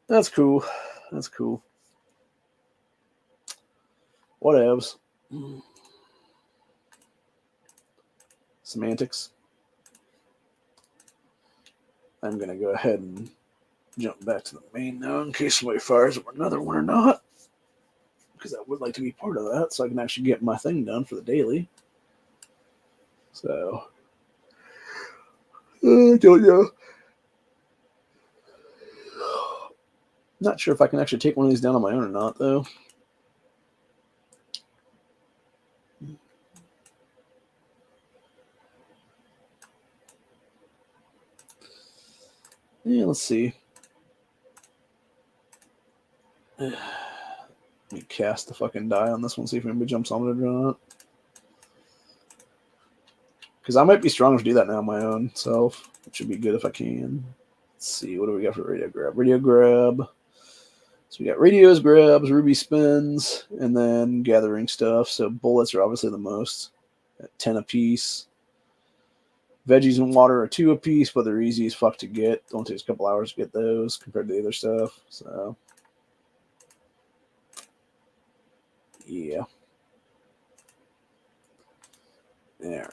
That's cool. That's cool. Whatevs. Semantics. I'm going to go ahead and jump back to the main now in case somebody fires up another one or not, because I would like to be part of that so I can actually get my thing done for the daily. So, I don't know. Not sure if I can actually take one of these down on my own or not, though. Yeah, let's see. Let me cast the fucking die on this one, see if anybody jumps on it or not. Because I might be strong enough to do that now on my own self, which would be good if I can. Let's see, what do we got for radio grab? Radio grab. So we got radios, grabs, ruby spins, and then gathering stuff. So bullets are obviously the most, at 10 apiece. Veggies and water are 2 apiece, but they're easy as fuck to get. It only takes a couple hours to get those compared to the other stuff. So, yeah. All right.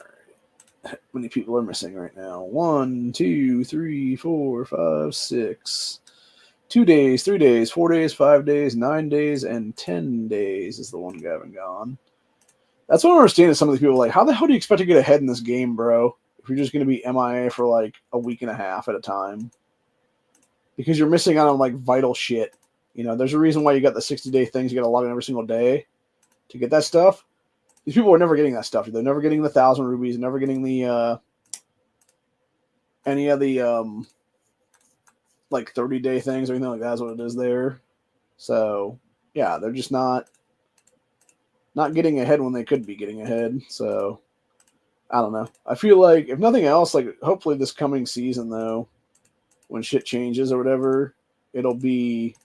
How many people are missing right now? 1, 2, 3, 4, 5, 6. 2 days, 3 days, 4 days, 5 days, 9 days, and 10 days is the one guy having gone. That's what I understand is some of these people are like, how the hell do you expect to get ahead in this game, bro? If you're just going to be MIA for like a week and a half at a time. Because you're missing out on like vital shit. You know, there's a reason why you got the 60-day things. You got to log in every single day to get that stuff. These people are never getting that stuff. They're never getting the 1,000 rubies. Never getting the any of the like 30-day things or anything like that is what it is there. So yeah, they're just not getting ahead when they could be getting ahead. So I don't know. I feel like if nothing else, like hopefully this coming season though, when shit changes or whatever, it'll be,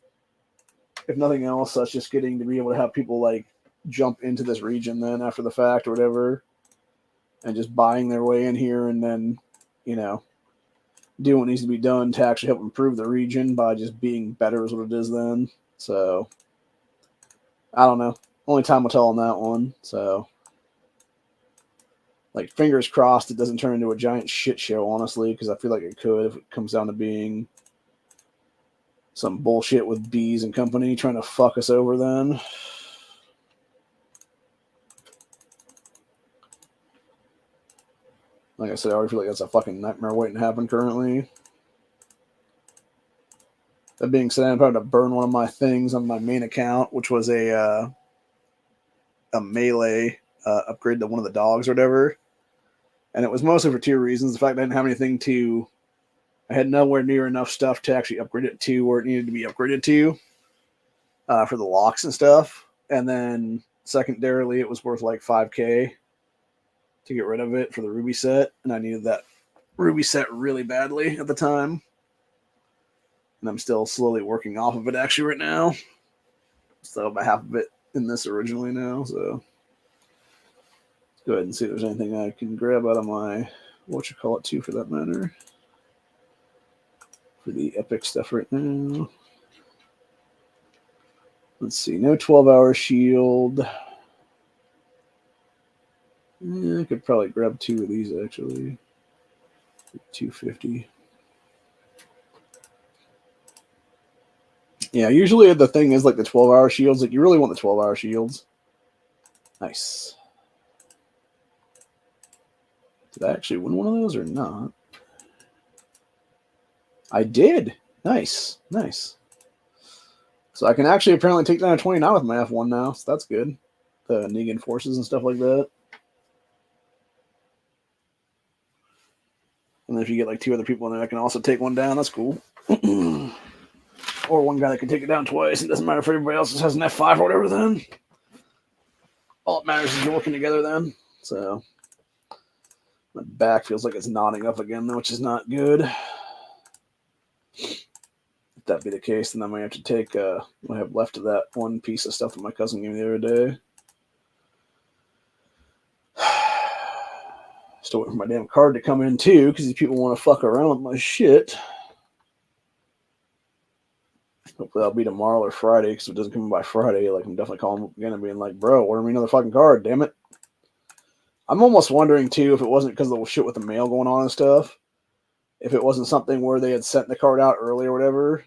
if nothing else, that's just getting to be able to have people like jump into this region then after the fact or whatever, and just buying their way in here and then, you know, doing what needs to be done to actually help improve the region by just being better is what it is then. So I don't know. Only time will tell on that one. So like fingers crossed it doesn't turn into a giant shit show, honestly, because I feel like it could if it comes down to being some bullshit with bees and company trying to fuck us over then. Like I said, I already feel like that's a fucking nightmare waiting to happen currently. That being said, I'm about to burn one of my things on my main account, which was a melee upgrade to one of the dogs or whatever. And it was mostly for 2 reasons. The fact I didn't have anything to... I had nowhere near enough stuff to actually upgrade it to where it needed to be upgraded to for the locks and stuff. And then secondarily, it was worth like 5K to get rid of it for the ruby set, and I needed that ruby set really badly at the time, and I'm still slowly working off of it actually right now. So about half of it in this originally now. So let's go ahead and see if there's anything I can grab out of my too, for that matter, for the epic stuff right now. Let's see, no 12-hour shield. Yeah, I could probably grab 2 of these actually. 250. Yeah, usually the thing is like the 12-hour shields. Like you really want the 12-hour shields. Nice. Did I actually win one of those or not? I did. Nice. Nice. So I can actually apparently take down a 29 with my F1 now, so that's good. The Negan forces and stuff like that. And then if you get like 2 other people in there that can also take one down, that's cool. Or one guy that can take it down twice. It doesn't matter if everybody else just has an F5 or whatever then. All it matters is you're working together then. So my back feels like it's knotting up again, which is not good. If that be the case, then I might have to take what I have left of that one piece of stuff that my cousin gave me the other day. Still waiting for my damn card to come in too, because these people want to fuck around with my shit. Hopefully that'll be tomorrow or Friday, because if it doesn't come in by Friday, like I'm definitely calling them again and being like, bro, order me another fucking card, damn it. I'm almost wondering too if it wasn't because of the shit with the mail going on and stuff, if it wasn't something where they had sent the card out early or whatever,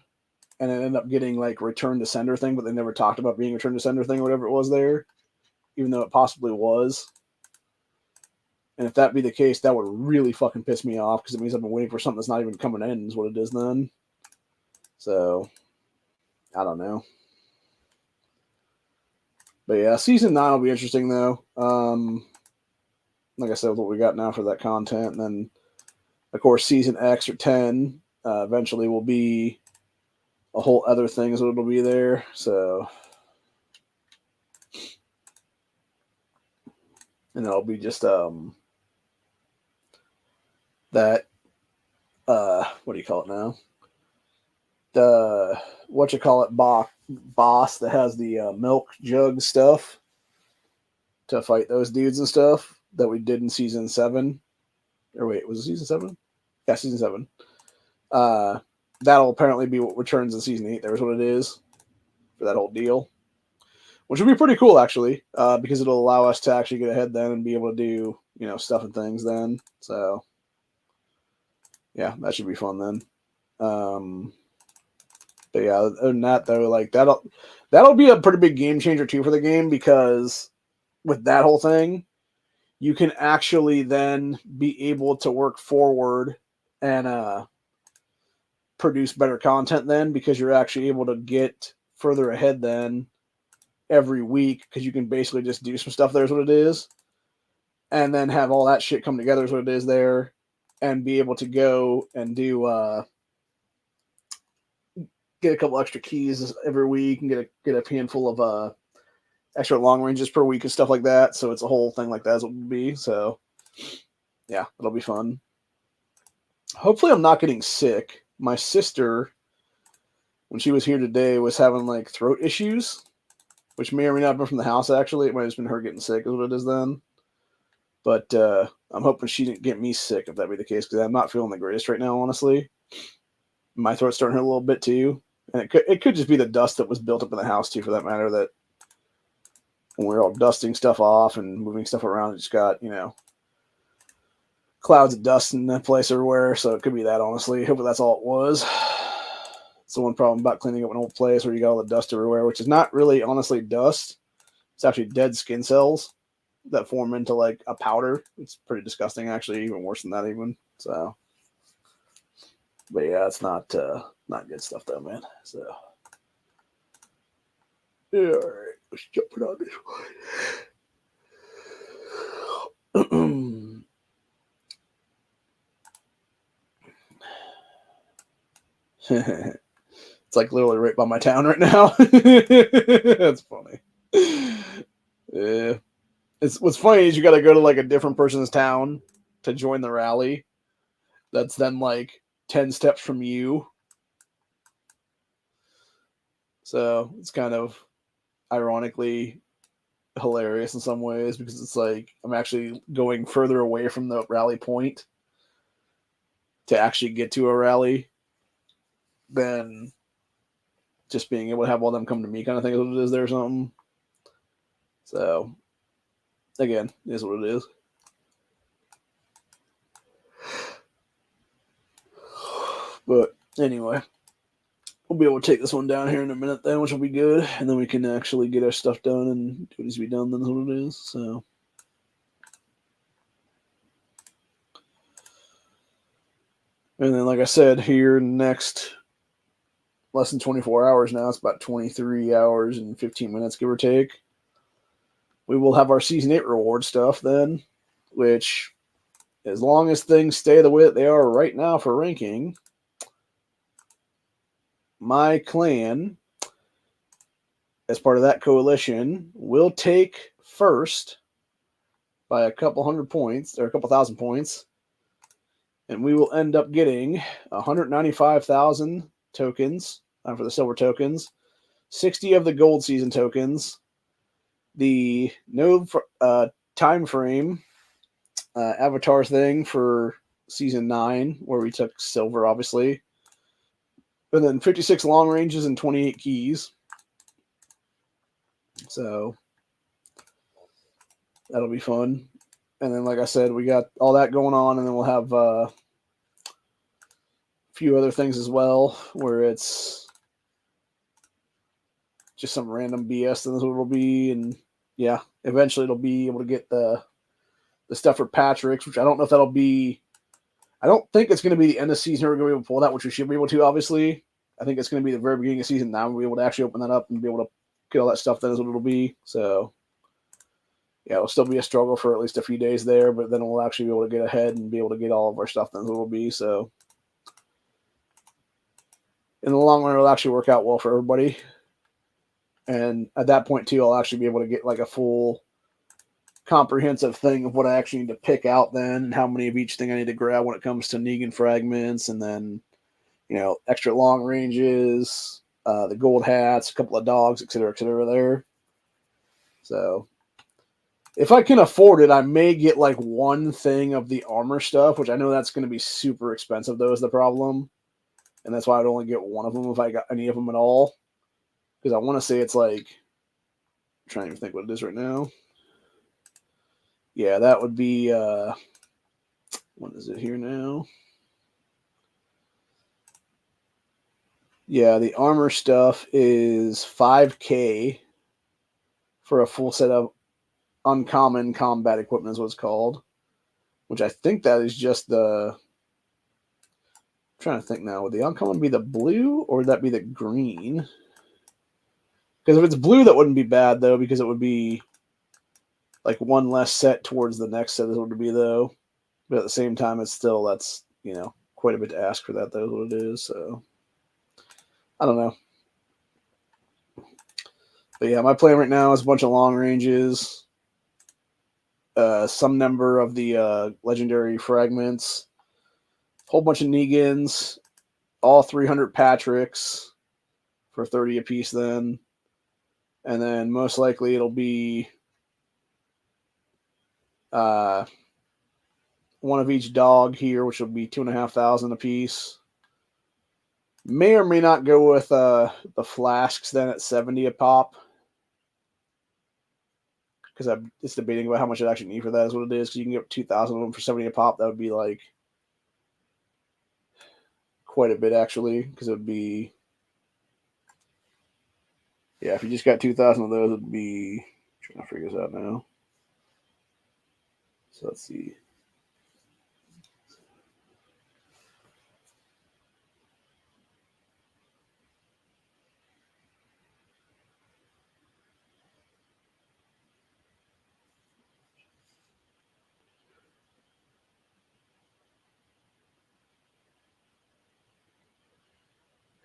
and it ended up getting like return to sender thing, but they never talked about being return to sender thing or whatever it was there, even though it possibly was. And if that be the case, that would really fucking piss me off, because it means I've been waiting for something that's not even coming in is what it is then. So, I don't know. But yeah, season 9 will be interesting though. Like I said, what we got now for that content, and then of course season X or 10 eventually will be a whole other thing is what it'll be there. So, and it'll be just that what do you call it now? The what you call it boss that has the milk jug stuff to fight those dudes and stuff that we did in season 7. Or wait, was it season 7? Yeah, season 7. That'll apparently be what returns in season 8. There's what it is for that whole deal, which will be pretty cool actually, because it'll allow us to actually get ahead then and be able to do stuff and things then. So yeah, that should be fun then. But yeah, other than that though, like that'll be a pretty big game changer too for the game, because with that whole thing, you can actually then be able to work forward and produce better content then, because you're actually able to get further ahead then every week, because you can basically just do some stuff there is what it is, and then have all that shit come together is what it is there, and be able to go and do get a couple extra keys every week and get a handful of extra long ranges per week and stuff like that. So it's a whole thing like that as it will be. So yeah, it'll be fun. Hopefully I'm not getting sick. My sister, when she was here today, was having like throat issues, which may or may not have been from the house actually. It might have just been her getting sick is what it is then. But I'm hoping she didn't get me sick if that be the case, because I'm not feeling the greatest right now, honestly. My throat's starting to hurt a little bit too. And it could just be the dust that was built up in the house too, for that matter, that when we were all dusting stuff off and moving stuff around, it just got, clouds of dust in that place everywhere. So it could be that, honestly. Hopefully that's all it was. It's the one problem about cleaning up an old place where you got all the dust everywhere, which is not really, honestly, dust. It's actually dead skin cells that form into like a powder. It's pretty disgusting, actually, even worse than that even. So, but yeah, it's not good stuff though, man. So, yeah, all right, let's jump it on this one. It's like literally right by my town right now. That's funny. Yeah. What's funny is you got to go to like a different person's town to join the rally. That's then like 10 steps from you. So it's kind of ironically hilarious in some ways, because it's like I'm actually going further away from the rally point to actually get to a rally than just being able to have all them come to me, kind of thing is what it is there or something. So again, it is what it is. But anyway, we'll be able to take this one down here in a minute then, which will be good. And then we can actually get our stuff done and do what needs to be done. Then that's what it is. So. And then, like I said, here next less than 24 hours now, it's about 23 hours and 15 minutes, give or take. We will have our Season 8 reward stuff then, which, as long as things stay the way that they are right now for ranking, my clan, as part of that coalition, will take first by a couple hundred points, or a couple thousand points, and we will end up getting 195,000 tokens for the silver tokens, 60 of the gold season tokens, the no time frame avatar thing for season 9, where we took silver, obviously, and then 56 long ranges and 28 keys. So that'll be fun. And then, like I said, we got all that going on, and then we'll have a few other things as well, where it's just some random BS. That's what it'll be, and yeah, eventually it'll be able to get the stuff for Patrick's, which I don't know if that'll be. I don't think it's going to be the end of season we're going to be able to pull that, which we should be able to, obviously. I think it's going to be the very beginning of season 9. We'll be able to actually open that up and be able to get all that stuff. That is what it'll be. So yeah, it'll still be a struggle for at least a few days there, but then we'll actually be able to get ahead and be able to get all of our stuff. That's what it'll be. So in the long run, it'll actually work out well for everybody. And at that point, too, I'll actually be able to get like a full comprehensive thing of what I actually need to pick out then, and how many of each thing I need to grab when it comes to Negan fragments, and then, extra long ranges, the gold hats, a couple of dogs, etc., there. So if I can afford it, I may get like one thing of the armor stuff, which I know that's going to be super expensive, though, is the problem. And that's why I'd only get one of them if I got any of them at all. Because I want to say it's like, I'm trying to think what it is right now. Yeah, that would be, what is it here now? Yeah, the armor stuff is 5K for a full set of uncommon combat equipment is what it's called. Which I think that is just the... I'm trying to think now. Would the uncommon be the blue, or would that be the green? Because if it's blue, that wouldn't be bad, though, because it would be like one less set towards the next set is what it would be, though. But at the same time, it's still, that's, quite a bit to ask for that, though, is what it is. So I don't know. But yeah, my plan right now is a bunch of long ranges, some number of the legendary fragments, a whole bunch of Negans, all 300 Patricks for 30 apiece then. And then most likely it'll be one of each dog here, which will be 2,500 apiece. May or may not go with the flasks then at 70 a pop. Because I'm just debating about how much I actually need for that is what it is. Because you can get 2,000 of them for 70 a pop. That would be like quite a bit, actually. Because it would be... Yeah, if you just got 2,000 of those, it would be... I'm trying to figure this out now. So let's see.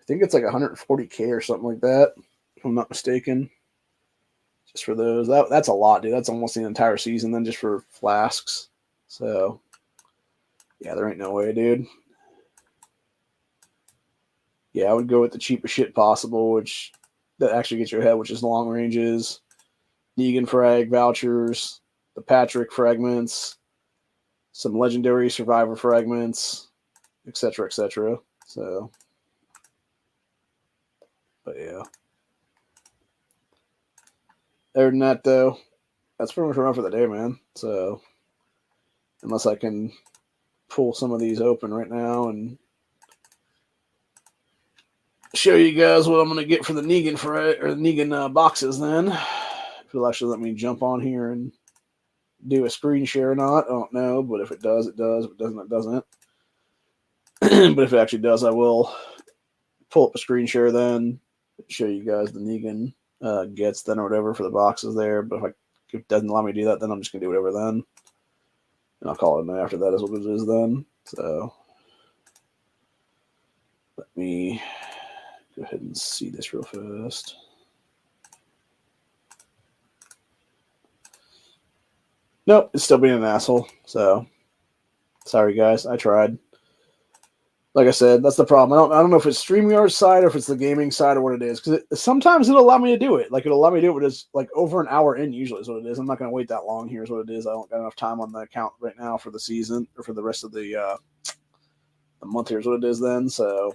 I think it's like 140K or something like that, if I'm not mistaken. Just for those. That's a lot, dude. That's almost the entire season then just for flasks. So, yeah, there ain't no way, dude. Yeah, I would go with the cheapest shit possible, which that actually gets your head, which is long ranges, Negan frag vouchers, the Patrick fragments, some legendary survivor fragments, etc., etc. So, but yeah. Other than that, though, that's pretty much enough for the day, man. So, unless I can pull some of these open right now and show you guys what I'm going to get for the Negan or the Negan boxes then. If it'll actually let me jump on here and do a screen share or not, I don't know. But if it does, it does. If it doesn't, it doesn't. But if it actually does, I will pull up a screen share then, show you guys the Negan gets then or whatever for the boxes there. But if it doesn't allow me to do that, then I'm just going to do whatever then. And I'll call it after that is what it is then. So let me go ahead and see this real fast. Nope, it's still being an asshole. So sorry guys, I tried. Like I said, that's the problem. I don't know if it's StreamYard's side or if it's the gaming side or what it is. Because sometimes it'll allow me to do it. Like it'll allow me to do it, but it's like over an hour in usually is what it is. I'm not going to wait that long. Here's what it is. I don't got enough time on the account right now for the season or for the rest of the month. Here's what it is then. So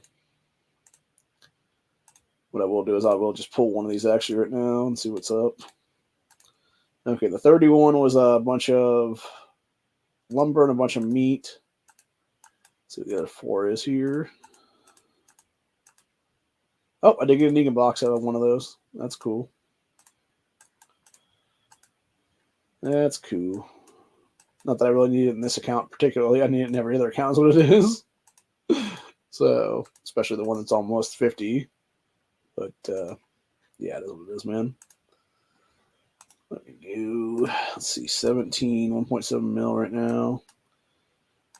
what I will do is I will just pull one of these actually right now and see what's up. Okay, the 31 was a bunch of lumber and a bunch of meat. Let's see what the other 4 is here. Oh, I did get a Negan box out of one of those. That's cool. That's cool. Not that I really need it in this account particularly. I need it in every other account is what it is. So, especially the one that's almost 50. But, yeah, it is what it is, man. Let me do, let's see, 17, 1.7 mil right now.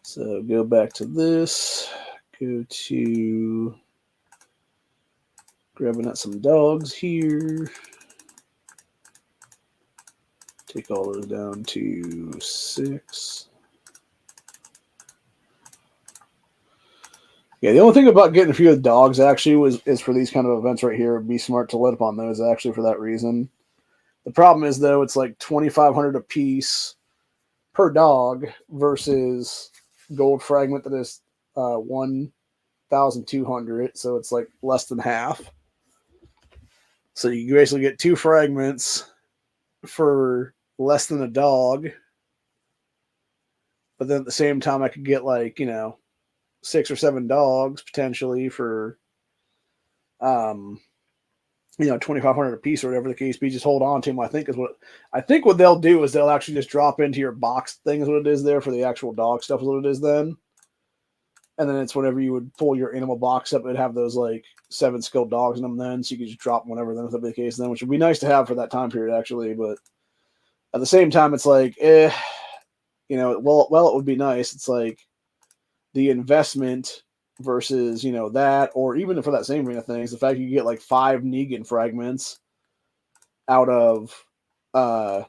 So go back to this. Go to grabbing at some dogs here. Take all those down to 6. Yeah, the only thing about getting a few of the dogs actually is for these kind of events right here. It'd be smart to let up on those actually for that reason. The problem is though, it's like 2,500 a piece per dog versus gold fragment that is 1,200. So it's like less than half. So you basically get 2 fragments for less than a dog. But then at the same time, I could get like, 6 or 7 dogs potentially for, 2,500 a piece or whatever the case be. Just hold on to them. I think what they'll do is they'll actually just drop into your box thing is what it is there for the actual dog stuff is what it is then. And then it's whenever you would pull your animal box up, it'd have those like 7 skilled dogs in them then, so you could just drop them whenever then if that'd be the case then, which would be nice to have for that time period actually. But at the same time, it's like, it would be nice. It's like the investment versus, that, or even for that same ring of things, the fact you get like 5 Negan fragments out of the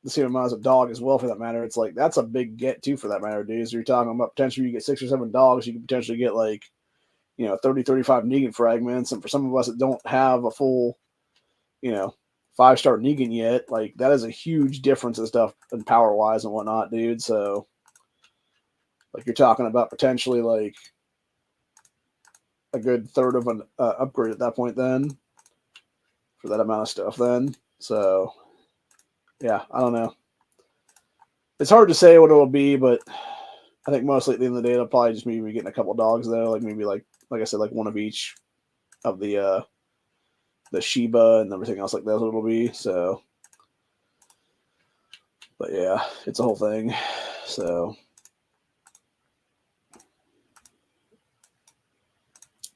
same amount as a dog as well for that matter. It's like, that's a big get too for that matter, dude. So you're talking about potentially you get 6 or 7 dogs, you can potentially get like, 30, 35 Negan fragments. And for some of us that don't have a full, 5-star Negan yet, like that is a huge difference and stuff and power wise and whatnot, dude. So like you're talking about potentially like a good third of an upgrade at that point then for that amount of stuff then. So yeah, I don't know. It's hard to say what it will be, but I think mostly at the end of the day, it'll probably just maybe getting a couple dogs though, like maybe like I said, like one of each of the Sheba and everything else like that it'll be. So, but yeah, it's a whole thing. So,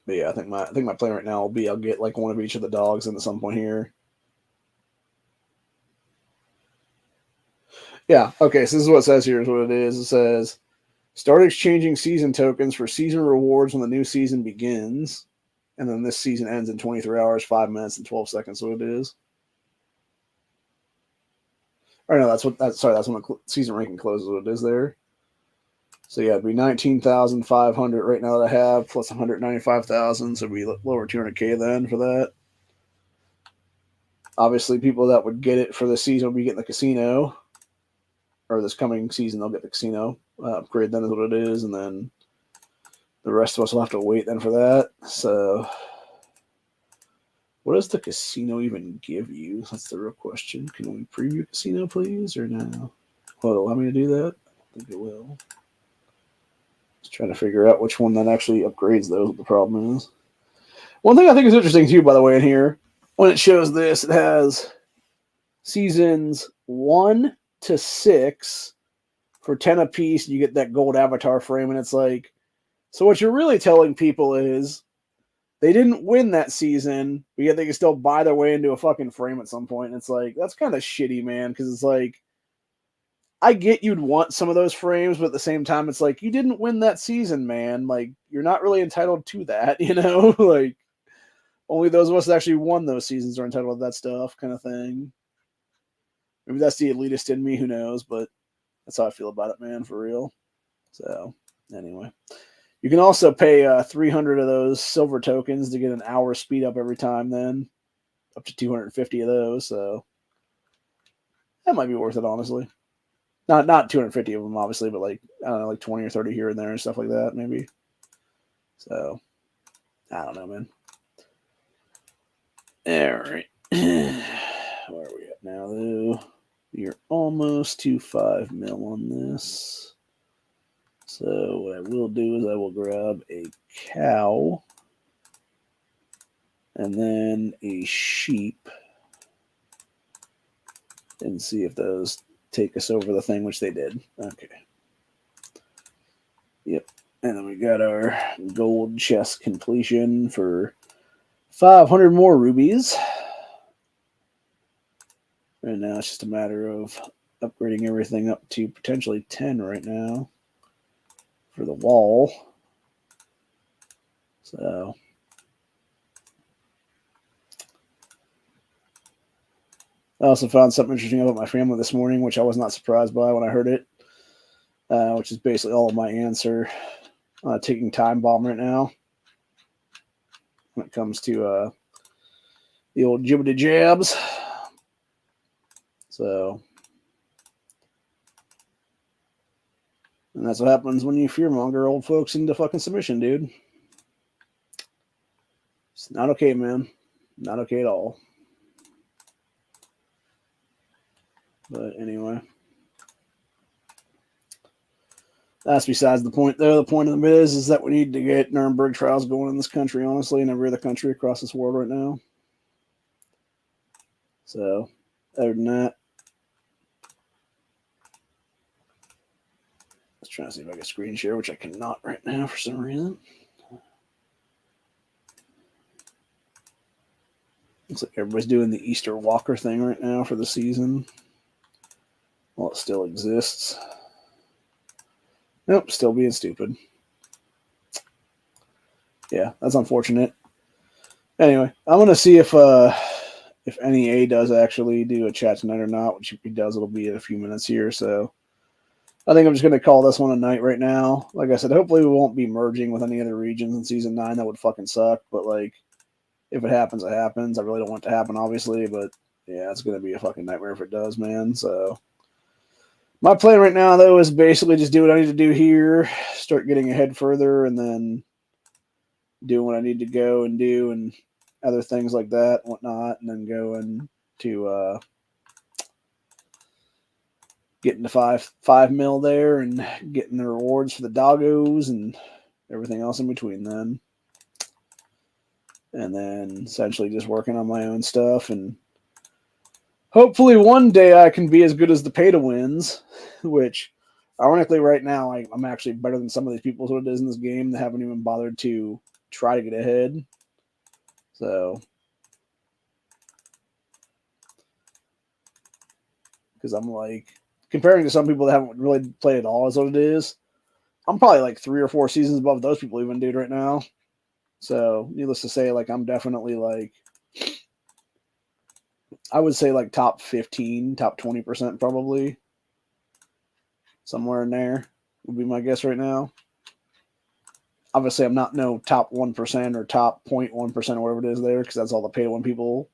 but yeah, I think my plan right now will be I'll get like one of each of the dogs in at some point here. Yeah, okay, so this is what it says here is what it is. It says, start exchanging season tokens for season rewards when the new season begins. And then this season ends in 23 hours, 5 minutes, and 12 seconds, so it is. Or no, that's when the season ranking closes, what it is there. So yeah, it'd be 19,500 right now that I have, plus 195,000, so it'd be lower 200K then for that. Obviously, people that would get it for the season will be getting the casino. Or this coming season, they'll get the casino upgrade then is what it is, and then the rest of us will have to wait then for that. So, what does the casino even give you? That's the real question. Can we preview casino, please, or no? Will it allow me to do that? I think it will. Just trying to figure out which one that actually upgrades those. What the problem is. One thing I think is interesting too, by the way, in here, when it shows this, it has seasons 1 to 6 for 10 apiece. You get that gold avatar frame, and it's like, so what you're really telling people is they didn't win that season, but yet they can still buy their way into a fucking frame at some point. And it's like, that's kind of shitty, man, because it's like, I get you'd want some of those frames, but at the same time, it's like, you didn't win that season, man. Like, you're not really entitled to that, you know? Like, only those of us that actually won those seasons are entitled to that stuff, kind of thing. Maybe that's the elitist in me, who knows, but that's how I feel about it, man, for real. So, anyway. You can also pay 300 of those silver tokens to get an hour speed up every time then. Up to 250 of those, so that might be worth it, honestly. Not 250 of them, obviously, but like, I don't know, like 20 or 30 here and there and stuff like that, maybe. So, I don't know, man. All right. Where are we at now, though? You're almost to 5 mil on this. So what I will do is I will grab a cow and then a sheep and see if those take us over the thing, which they did. Okay. Yep. And then we got our gold chest completion for 500 more rubies. And now it's just a matter of upgrading everything up to potentially 10 right now for the wall. So I also found something interesting about my family this morning, which I was not surprised by when I heard it, which is basically all of my aunts are taking time bomb right now when it comes to the old jibbity jabs. So, and that's what happens when you fearmonger old folks into fucking submission, dude. It's not okay, man. Not okay at all. But anyway, that's besides the point, though. The point of the bit is that we need to get Nuremberg trials going in this country, honestly, and every other country across this world right now. So, other than that, let's try to see if I can screen share, which I cannot right now for some reason. Looks like everybody's doing the Easter Walker thing right now for the season. Well, it still exists. Nope, still being stupid. Yeah, that's unfortunate. Anyway, I'm gonna see if NEA does actually do a chat tonight or not. Which if he does, it'll be in a few minutes here. So I think I'm just gonna call this one a night right now. Like I said, hopefully we won't be merging with any other regions in season 9. That would fucking suck. But like, if it happens, it happens. I really don't want it to happen, obviously, but yeah, it's gonna be a fucking nightmare if it does, man. So my plan right now, though, is basically just do what I need to do here, start getting ahead further, and then doing what I need to go and do, and other things like that, whatnot, and then go into getting to five mil there, and getting the rewards for the doggos and everything else in between. Then, and then essentially just working on my own stuff, and hopefully one day I can be as good as the pay to wins, which ironically right now I'm actually better than some of these people. What it is in this game that haven't even bothered to try to get ahead. So, because I'm like, comparing to some people that haven't really played at all, is what it is. I'm probably like 3 or 4 seasons above those people even, dude, right now. So, needless to say, like, I'm definitely like, I would say like top 15, top 20% probably. Somewhere in there would be my guess right now. Obviously, I'm not no top 1% or top 0.1% or whatever it is there, because that's all the pay to win people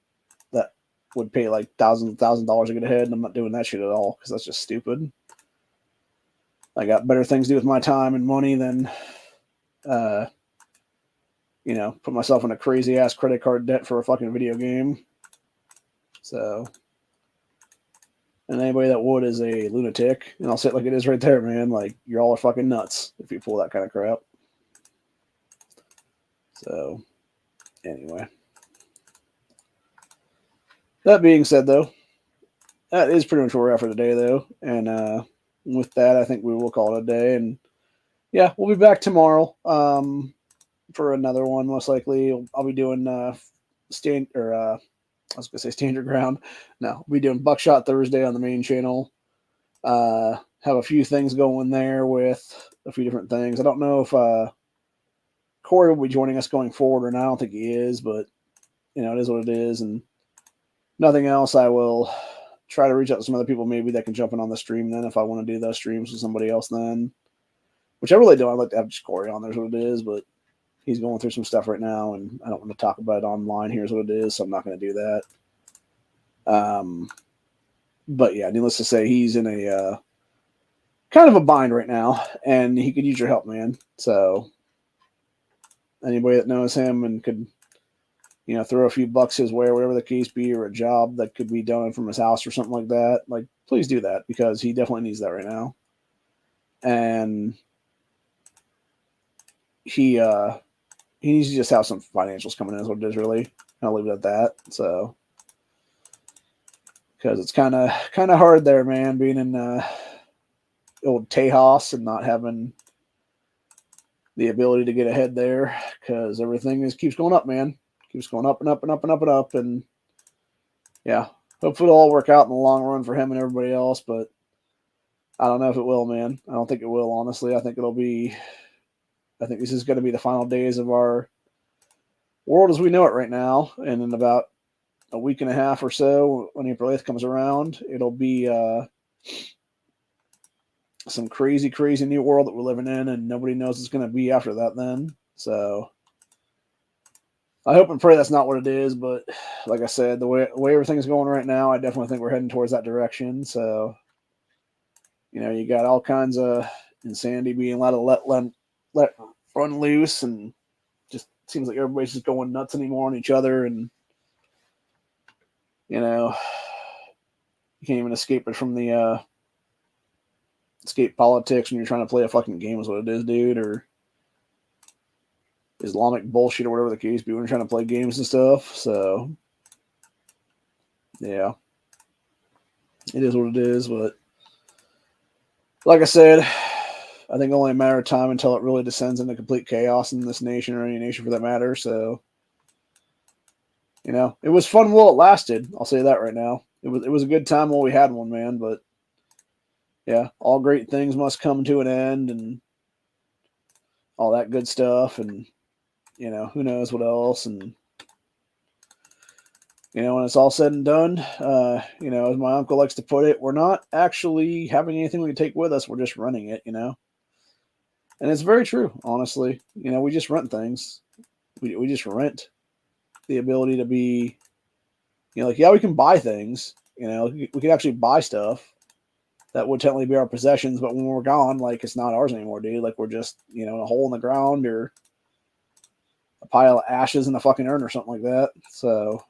that would pay like $1,000 to get ahead, and I'm not doing that shit at all because that's just stupid. I got better things to do with my time and money than, put myself in a crazy ass credit card debt for a fucking video game. So, and anybody that would is a lunatic, and I'll say it like it is right there, man. Like, you're all fucking nuts if you pull that kind of crap. So, Anyway. That being said, though, that is pretty much where we're at for today, though. And with that, I think we will call it a day. And yeah, we'll be back tomorrow for another one, most likely. I'll be doing I was gonna say Standard Ground. No, we'll be doing Buckshot Thursday on the main channel. Have a few things going there with a few different things. I don't know if Corey will be joining us going forward or not. I don't think he is, but you know, it is what it is. And nothing else, I will try to reach out to some other people maybe that can jump in on the stream then if I want to do those streams with somebody else then. Which I really don't. I'd like to have just Corey on. There's what it is, but he's going through some stuff right now, and I don't want to talk about it online. Here's what it is, so I'm not going to do that. But yeah, needless to say, he's in a kind of a bind right now, and he could use your help, man. So anybody that knows him and could, you know, throw a few bucks his way or whatever the case be, or a job that could be done from his house or something like that, like, please do that, because he definitely needs that right now. And he needs to just have some financials coming in is what it is, really. I'll leave it at that. So, because it's kind of hard there, man, being in old Tejas and not having the ability to get ahead there, because everything keeps going up, man. Keeps going up and up and up and up and up. And yeah, hopefully it'll all work out in the long run for him and everybody else, but I don't know if it will, man. I don't think it will, honestly. I think this is going to be the final days of our world as we know it right now. And in about a week and a half or so, when April 8th comes around, it'll be some crazy, crazy new world that we're living in, and nobody knows it's going to be after that then. So I hope and pray that's not what it is, but like I said, the way everything's going right now, I definitely think we're heading towards that direction. So, you know, you got all kinds of insanity being allowed to let run loose, and just seems like everybody's just going nuts anymore on each other, and you know, you can't even escape it from the escape politics when you're trying to play a fucking game is what it is, dude, or Islamic bullshit or whatever the case be when you're trying to play games and stuff. So yeah, it is what it is. But like I said, I think only a matter of time until it really descends into complete chaos in this nation, or any nation for that matter. So, you know, it was fun while it lasted. I'll say that right now. It was a good time while we had one, man. But yeah, all great things must come to an end, and all that good stuff. And you know, who knows what else. And you know, when it's all said and done, you know, as my uncle likes to put it, we're not actually having anything we can take with us. We're just running it, you know. And it's very true, honestly. You know, we just rent things. We just rent the ability to be, you know, like, yeah, we can buy things. You know, we can actually buy stuff that would technically be our possessions, but when we're gone, like, it's not ours anymore, dude. Like, we're just, you know, in a hole in the ground or a pile of ashes in a fucking urn or something like that. So,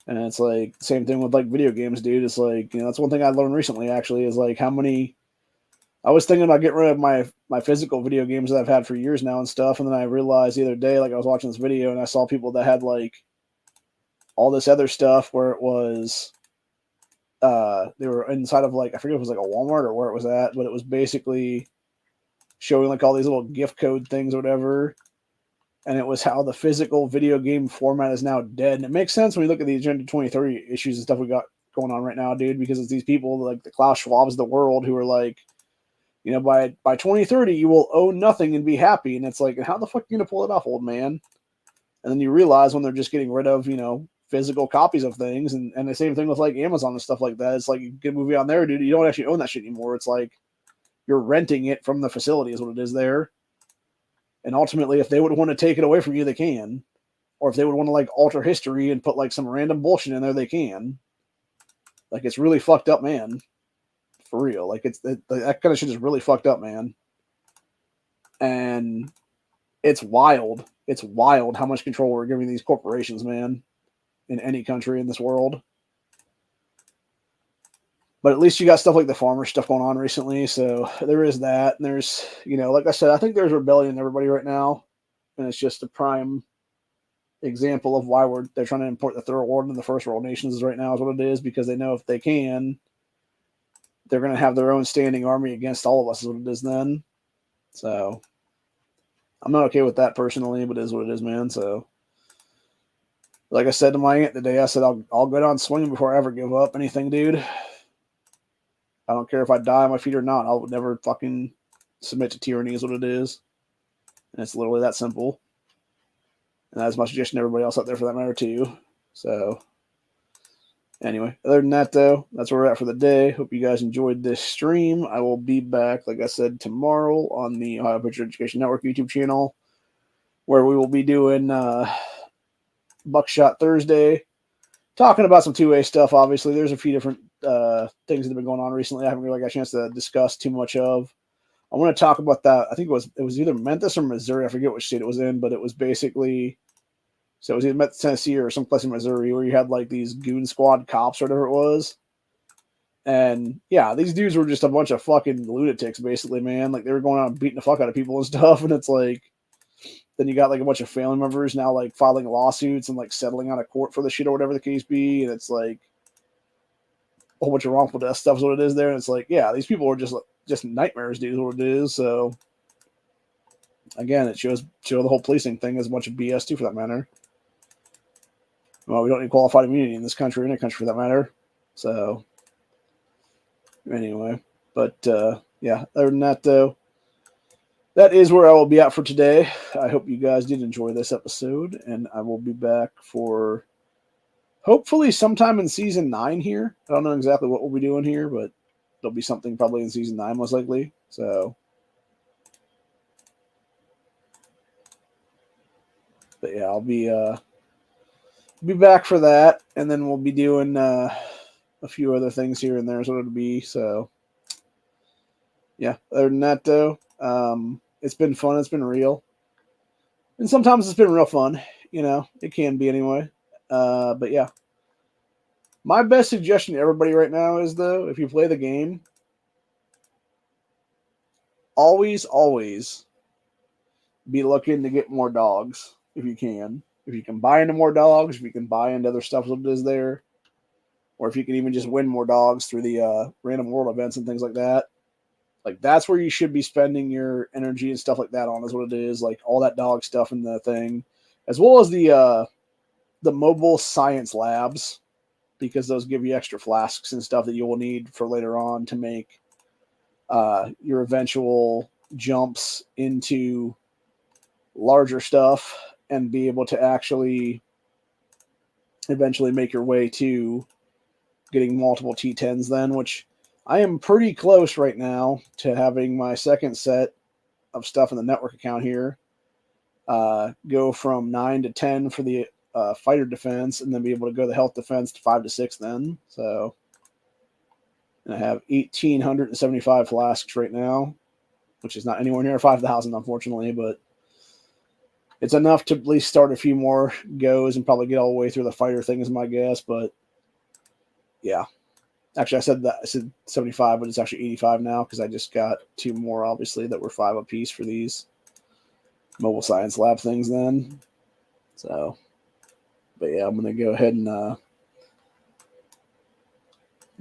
and it's like, same thing with like video games, dude. It's like, you know, that's one thing I learned recently, actually, is like how many. I was thinking about getting rid of my physical video games that I've had for years now and stuff, and then I realized the other day, like, I was watching this video and I saw people that had like all this other stuff where it was they were inside of, like, I forget if it was like a Walmart or where it was at, but it was basically showing like all these little gift code things or whatever, and it was how the physical video game format is now dead. And it makes sense when you look at the Agenda 2030 issues and stuff we got going on right now, dude, because it's these people like the Klaus Schwabs of the world who are like, you know, by 2030 you will own nothing and be happy. And it's like, how the fuck are you gonna pull it off, old man? And then you realize when they're just getting rid of, you know, physical copies of things, and the same thing with like Amazon and stuff like that. It's like, you get a movie on there, dude, you don't actually own that shit anymore. It's like you're renting it from the facility is what it is there. And ultimately, if they would want to take it away from you, they can. Or if they would want to like alter history and put like some random bullshit in there, they can. Like, it's really fucked up, man. For real. Like, that kind of shit is really fucked up, man. And it's wild. It's wild how much control we're giving these corporations, man, in any country in this world. But at least you got stuff like the farmer stuff going on recently, so there is that. And there's, like I said, I think there's rebellion in everybody right now, and it's just a prime example of why they're trying to import the third world and the first world nations right now is what it is, because they know if they can, they're going to have their own standing army against all of us is what it is then. So I'm not okay with that personally, but it is what it is, man. So like I said to my aunt today, I said, I'll go down swinging before I ever give up anything, dude. I don't care if I die on my feet or not. I'll never fucking submit to tyranny is what it is. And it's literally that simple. And that's my suggestion to everybody else out there for that matter too. So anyway, other than that though, that's where we're at for the day. Hope you guys enjoyed this stream. I will be back, like I said, tomorrow on the Ohio Pitcher Education Network YouTube channel, where we will be doing Buckshot Thursday, talking about some 2A stuff. Obviously, there's a few different things that have been going on recently. I haven't really got a chance to discuss too much of. I want to talk about that. I think it was either Memphis or Missouri. I forget which state it was in, but it was basically, so it was either Memphis, Tennessee, or someplace in Missouri where you had like these goon squad cops or whatever it was. And yeah, these dudes were just a bunch of fucking lunatics, basically, man. Like they were going out and beating the fuck out of people and stuff. And it's like, then you got like a bunch of family members now like filing lawsuits and like settling out of court for the shit or whatever the case be. And it's like a whole bunch of wrongful death stuff is what it is there. And it's like, yeah, these people are just nightmares, dude, is what it is. So again, it shows the whole policing thing is a bunch of BS too, for that matter. Well, we don't need qualified immunity in this country, in any country for that matter. So anyway, but yeah, other than that though, that is where I will be at for today. I hope you guys did enjoy this episode, and I will be back for hopefully sometime in season 9 here. I don't know exactly what we'll be doing here, but there'll be something probably in season 9 most likely. So, but yeah, I'll be back for that, and then we'll be doing a few other things here and there is what it'll be. So yeah, other than that though, it's been fun. It's been real, and sometimes it's been real fun. It can be anyway. But yeah, my best suggestion to everybody right now is though, if you play the game, always be looking to get more dogs if you can. If you can buy into more dogs, if you can buy into other stuff that is there, or if you can even just win more dogs through the random world events and things like that. Like that's where you should be spending your energy and stuff like that on is what it is. Like all that dog stuff in the thing, as well as the mobile science labs, because those give you extra flasks and stuff that you will need for later on to make your eventual jumps into larger stuff and be able to actually eventually make your way to getting multiple T10s then, which I am pretty close right now to having my second set of stuff in the network account here go from 9 to 10 for the fighter defense, and then be able to go the health defense to 5 to 6 then. So, and I have 1,875 flasks right now, which is not anywhere near 5,000, unfortunately, but it's enough to at least start a few more goes and probably get all the way through the fighter thing is my guess. But yeah, actually I said 75, but it's actually 85 now because I just got 2 more, obviously, that were 5 apiece for these mobile science lab things then. So, but yeah, I'm going to go ahead and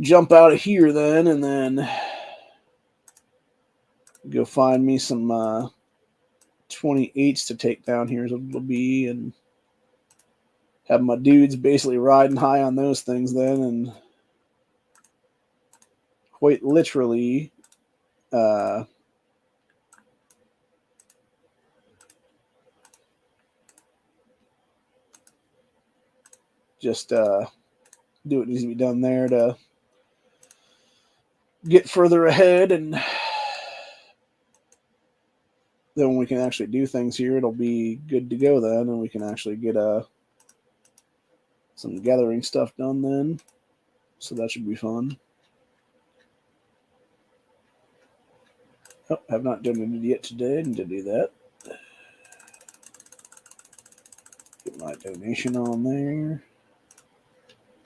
jump out of here then, and then go find me some 28s to take down here is what it'll be, and have my dudes basically riding high on those things then, and quite literally just do what needs to be done there to get further ahead, and then when we can actually do things here, it'll be good to go then, and we can actually get some gathering stuff done then. So that should be fun. Oh, I have not donated yet today. I need to do that. Get my donation on there.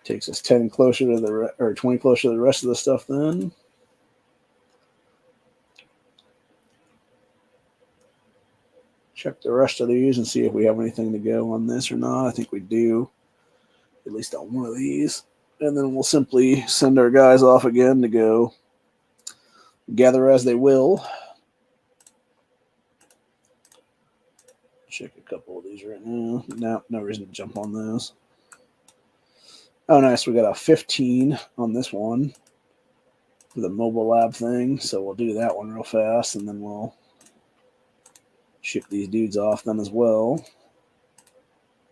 Takes us 10 closer to or 20 closer to the rest of the stuff then. Check the rest of these and see if we have anything to go on this or not. I think we do, at least on one of these. And then we'll simply send our guys off again to go gather as they will. Check a couple of these right now. No reason to jump on those. Oh, nice. We got a 15 on this one for the mobile lab thing. So we'll do that one real fast, and then we'll ship these dudes off then as well.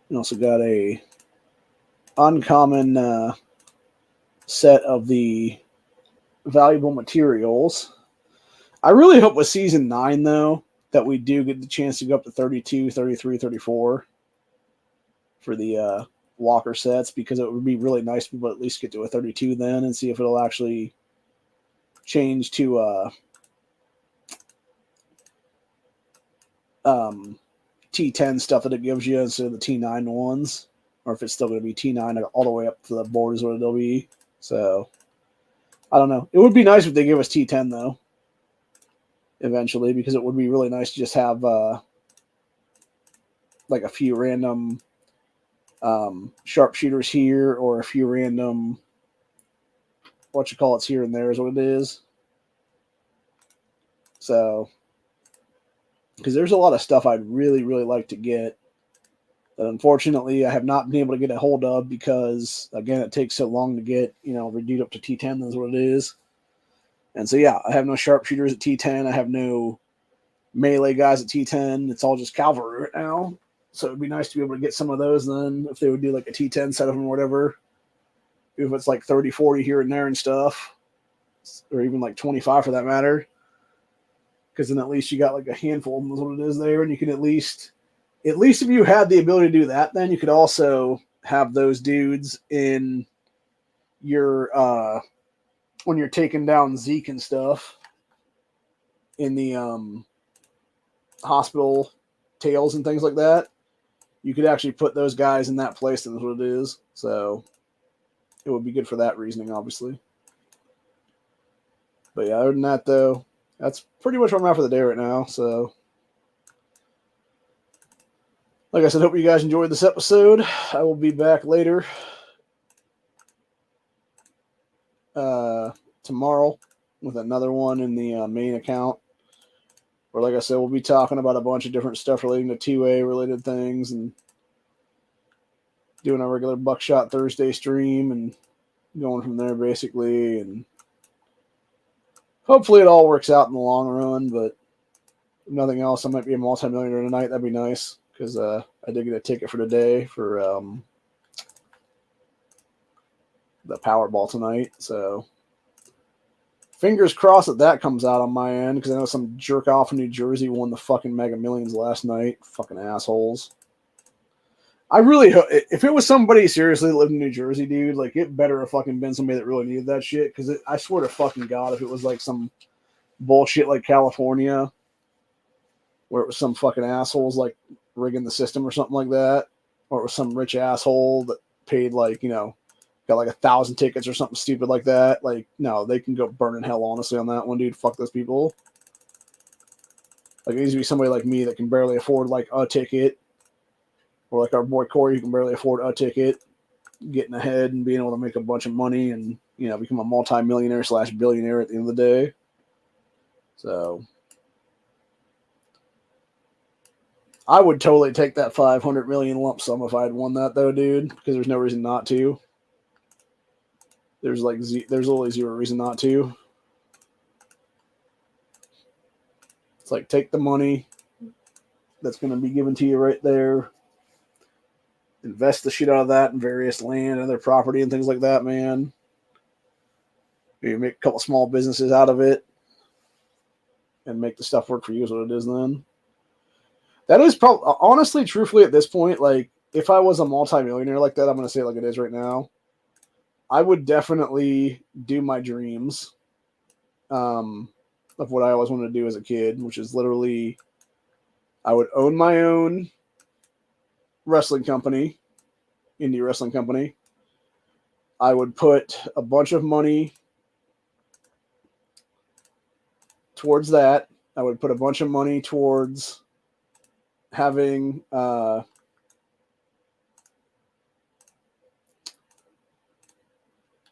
We also got a uncommon set of the valuable materials. I really hope with Season 9, though, that we do get the chance to go up to 32, 33, 34 for the walker sets, because it would be really nice to at least get to a 32 then and see if it'll actually change to T10 stuff that it gives you instead of the T9 ones, or if it's still going to be T9 all the way up to the board is what it'll be. So, I don't know. It would be nice if they give us T10, though, eventually, because it would be really nice to just have like a few random sharpshooters here, or a few random here and there is what it is. So, because there's a lot of stuff I'd really, really like to get that unfortunately I have not been able to get a hold of because, again, it takes so long to get, reduced up to T10, that's what it is. And so, yeah, I have no sharpshooters at T10. I have no melee guys at T10. It's all just cavalry right now. So it'd be nice to be able to get some of those then, if they would do like a T10 set of them or whatever. If it's like 30, 40 here and there and stuff, or even like 25 for that matter. Because then at least you got like a handful of them is what it is there, and you can at least if you had the ability to do that, then you could also have those dudes in your when you're taking down Zeke and stuff in the hospital tails and things like that. You could actually put those guys in that place, and that's what it is. So it would be good for that reasoning, obviously. But yeah, other than that, though, that's pretty much what I'm at for the day right now. So, like I said, hope you guys enjoyed this episode. I will be back later tomorrow with another one in the main account. Where, like I said, we'll be talking about a bunch of different stuff relating to 2A related things and doing our regular Buckshot Thursday stream and going from there, basically. And hopefully it all works out in the long run, but if nothing else, I might be a multimillionaire tonight. That'd be nice, because I did get a ticket for today for the Powerball tonight. So fingers crossed that comes out on my end, because I know some jerk off in New Jersey won the fucking Mega Millions last night. Fucking assholes. I really hope, if it was somebody seriously that lived in New Jersey, dude, like, it better have fucking been somebody that really needed that shit, because I swear to fucking God, if it was like some bullshit like California, where it was some fucking assholes like rigging the system or something like that, or it was some rich asshole that paid like, got like 1,000 tickets or something stupid like that. Like, no, they can go burn in hell, honestly, on that one, dude. Fuck those people. Like, it needs to be somebody like me that can barely afford like a ticket, or like our boy Corey who can barely afford a ticket, getting ahead and being able to make a bunch of money and, become a multi-millionaire / billionaire at the end of the day. So I would totally take that 500 million lump sum if I had won that, though, dude, because there's no reason not to. There's literally zero reason not to. It's like, take the money that's going to be given to you right there, invest the shit out of that in various land and other property and things like that, man. Maybe make a couple small businesses out of it and make the stuff work for you is what it is then. That is probably, honestly, truthfully, at this point, like, if I was a multimillionaire like that, I'm going to say it like it is right now, I would definitely do my dreams of what I always wanted to do as a kid, which is literally, I would own my own wrestling company, indie wrestling company. I would put a bunch of money towards that. I would put a bunch of money towards having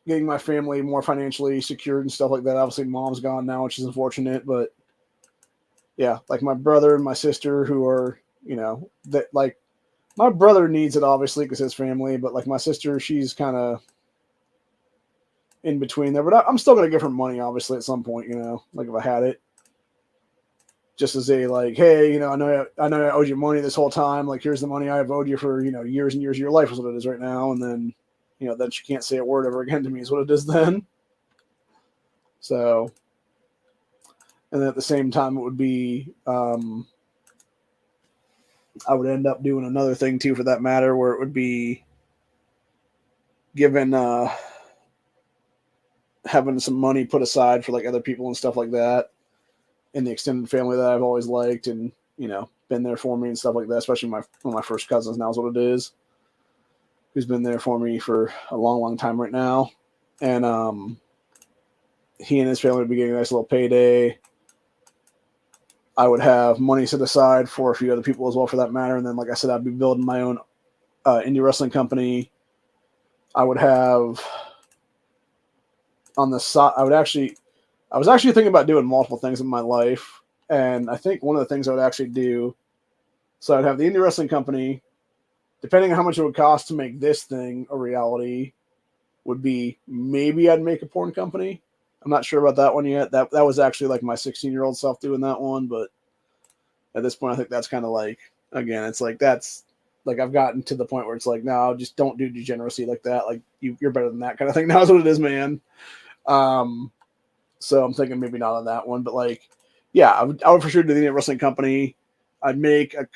getting my family more financially secured and stuff like that. Obviously, mom's gone now, which is unfortunate, but yeah, like my brother and my sister who are, that like my brother needs it obviously because his family, but like my sister, she's kind of in between there. But I'm still gonna give her money obviously at some point, like if I had it, just to say like, hey, I know I owed you money this whole time. Like here's the money I've owed you for years and years of your life is what it is right now, and then then she can't say a word ever again to me is what it is then. So. And then at the same time, it would be, I would end up doing another thing too, for that matter, where it would be given, having some money put aside for like other people and stuff like that in the extended family that I've always liked and, been there for me and stuff like that, especially one of my first cousins now is what it is, who's been there for me for a long, long time right now. And, he and his family would be getting a nice little payday. I would have money set aside for a few other people as well, for that matter. And then, like I said, I'd be building my own indie wrestling company. I would have on the side. I was actually thinking about doing multiple things in my life, and I think one of the things I would actually do. So I'd have the indie wrestling company. Depending on how much it would cost to make this thing a reality, would be maybe I'd make a porn company. I'm not sure about that one yet. That was actually like my 16-year-old self doing that one, but at this point, I think that's kind of like, again, it's like that's like I've gotten to the point where it's like, no, just don't do degeneracy like that. Like you're better than that kind of thing. Now is what it is, man. So I'm thinking maybe not on that one, but like, yeah, I would for sure do the wrestling company. I'd make a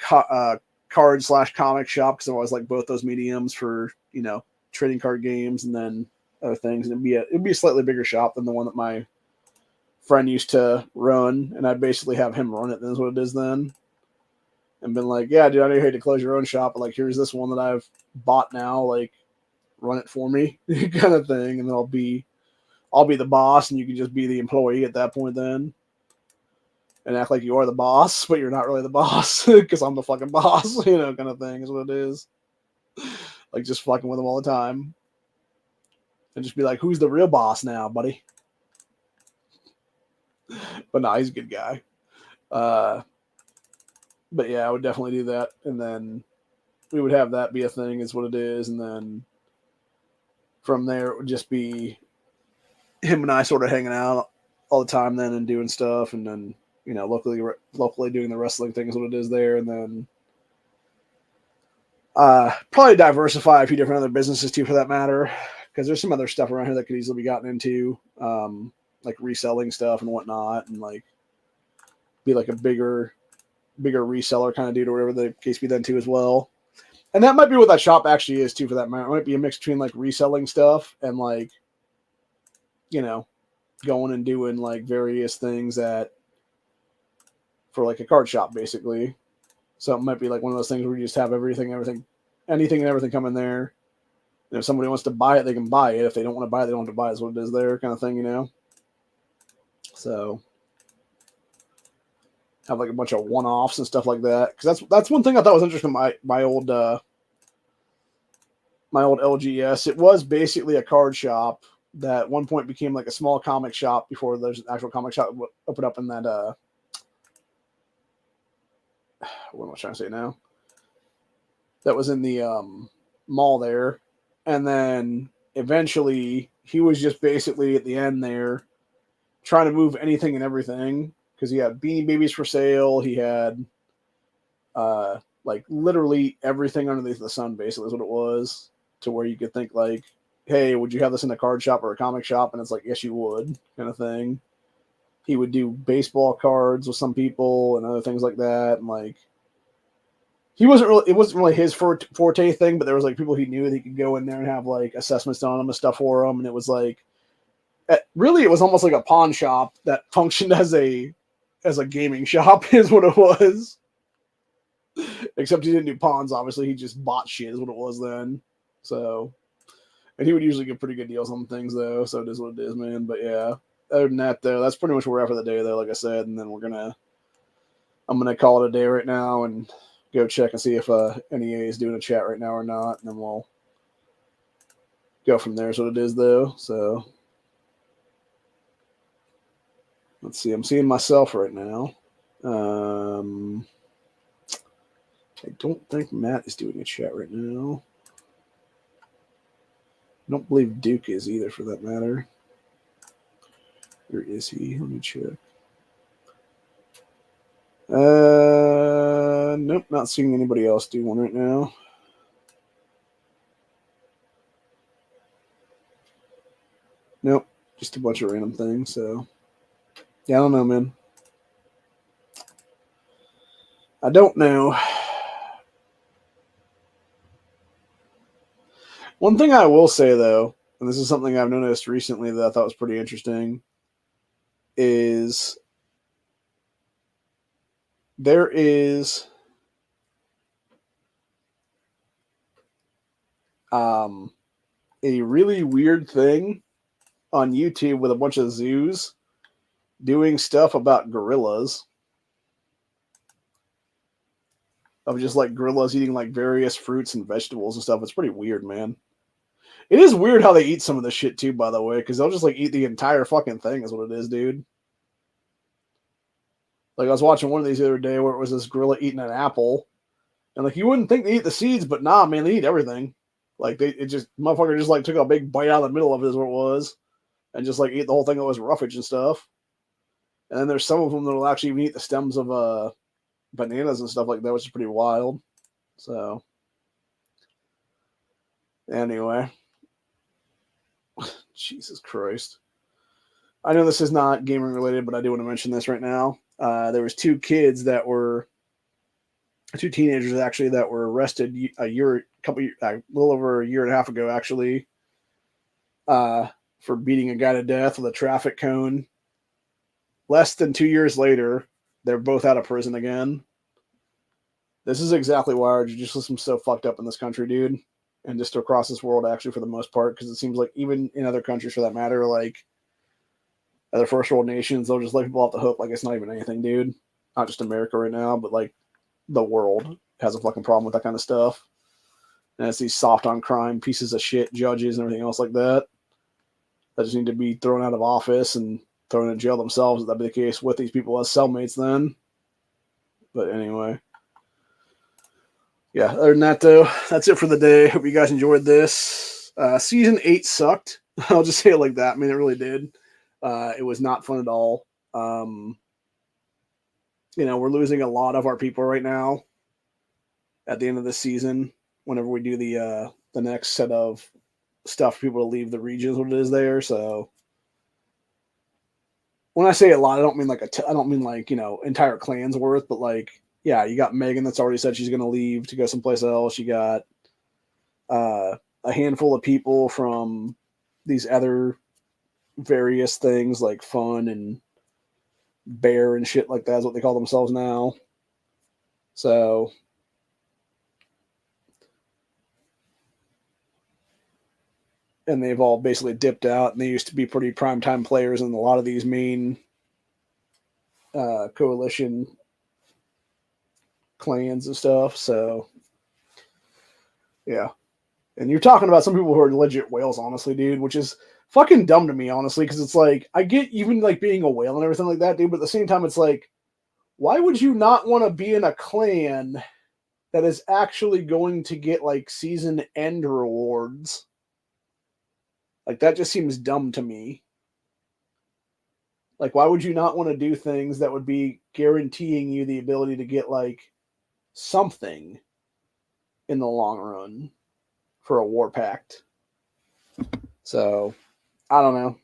card/comic shop because I always like both those mediums for trading card games and then other things, and it'd be a slightly bigger shop than the one that my friend used to run, and I'd basically have him run it. That's what it is then, and been like, yeah, dude, I know you hate to close your own shop, but like, here's this one that I've bought now, like, run it for me, kind of thing, and then I'll be the boss, and you can just be the employee at that point then, and act like you are the boss, but you're not really the boss because I'm the fucking boss, kind of thing is what it is. Like just fucking with them all the time. And just be like, who's the real boss now, buddy? But no, he's a good guy. But yeah, I would definitely do that. And then we would have that be a thing is what it is. And then from there, it would just be him and I sort of hanging out all the time then and doing stuff. And then, locally doing the wrestling thing is what it is there. And then probably diversify a few different other businesses too, for that matter. Because there's some other stuff around here that could easily be gotten into, like reselling stuff and whatnot, and like be like a bigger reseller kind of dude or whatever the case be then too as well. And that might be what that shop actually is too, for that matter. It might be a mix between like reselling stuff and like, going and doing like various things for like a card shop basically. So it might be like one of those things where you just have anything and everything come in there. And if somebody wants to buy it, they can buy it. If they don't want to buy it, they don't have to buy it. Is what it is there, kind of thing, So have like a bunch of one-offs and stuff like that. Because that's one thing I thought was interesting. My old LGS, it was basically a card shop that at one point became like a small comic shop before there's an actual comic shop opened up in that. What am I trying to say now? That was in the mall there. And then eventually he was just basically at the end there trying to move anything and everything because he had Beanie Babies for sale. He had like literally everything underneath the sun basically is what it was, to where you could think like, hey, would you have this in a card shop or a comic shop? And it's like, yes, you would, kind of thing. He would do baseball cards with some people and other things like that. And like, it wasn't really his forte thing, but there was like people he knew that he could go in there and have like assessments done on them and stuff for them. And it was like, really, it was almost like a pawn shop that functioned as a gaming shop is what it was. Except he didn't do pawns, obviously. He just bought shit is what it was then. So And he would usually get pretty good deals on things, though, so it is what it is, man. But yeah, other than that, though, that's pretty much where we're at for the day, though, like I said. And then I'm going to call it a day right now and go check and see if NEA is doing a chat right now or not. And then we'll go from there is what it is, though. So let's see. I'm seeing myself right now. I don't think Matt is doing a chat right now. I don't believe Duke is either, for that matter. Where is he? Let me check. Nope, not seeing anybody else do one right now. Nope, just a bunch of random things. So, yeah, I don't know, man. I don't know. One thing I will say, though, and this is something I've noticed recently that I thought was pretty interesting, is there is a really weird thing on YouTube with a bunch of zoos doing stuff about gorillas. Of just like gorillas eating like various fruits and vegetables and stuff. It's pretty weird, man. It is weird how they eat some of this shit too, by the way, because they'll just like eat the entire fucking thing, is what it is, dude. Like I was watching one of these the other day where it was this gorilla eating an apple, and like you wouldn't think they eat the seeds, but nah, man, they eat everything. Like motherfucker just like took a big bite out of the middle of it, is what it was, and just like eat the whole thing that was roughage and stuff. And then there's some of them that'll actually even eat the stems of bananas and stuff like that, which is pretty wild. So anyway, Jesus Christ. I know this is not gaming related, but I do want to mention this right now. There was two teenagers actually that were arrested a little over a year and a half ago, actually, for beating a guy to death with a traffic cone. Less than 2 years later, they're both out of prison again. This is exactly why our judicial system's so fucked up in this country, dude, and just across this world, actually, for the most part, because it seems like even in other countries, for that matter, like other first world nations, they'll just let people off the hook like it's not even anything, dude. Not just America right now, but like the world has a fucking problem with that kind of stuff. And it's these soft on crime pieces of shit judges and everything else like that just need to be thrown out of office and thrown in jail themselves. That'd be the case with these people as cellmates then. But anyway. Yeah, other than that, though, that's it for the day. Hope you guys enjoyed this. Season 8 sucked. I'll just say it like that. I mean, it really did. It was not fun at all. We're losing a lot of our people right now at the end of the season. Whenever we do the next set of stuff for people to leave the regions, what it is there. So when I say a lot, I don't mean like entire clans worth, but like, yeah, you got Megan that's already said she's going to leave to go someplace else. You got a handful of people from these other various things like Fun and Bear and shit like that is what they call themselves now. So and they've all basically dipped out, and they used to be pretty primetime players in a lot of these main coalition clans and stuff. So yeah. And you're talking about some people who are legit whales, honestly, dude, which is fucking dumb to me, honestly, because it's like, I get even like being a whale and everything like that, dude, but at the same time, it's like, why would you not want to be in a clan that is actually going to get like season end rewards? Like, that just seems dumb to me. Like, why would you not want to do things that would be guaranteeing you the ability to get like something in the long run for a war pact? So I don't know.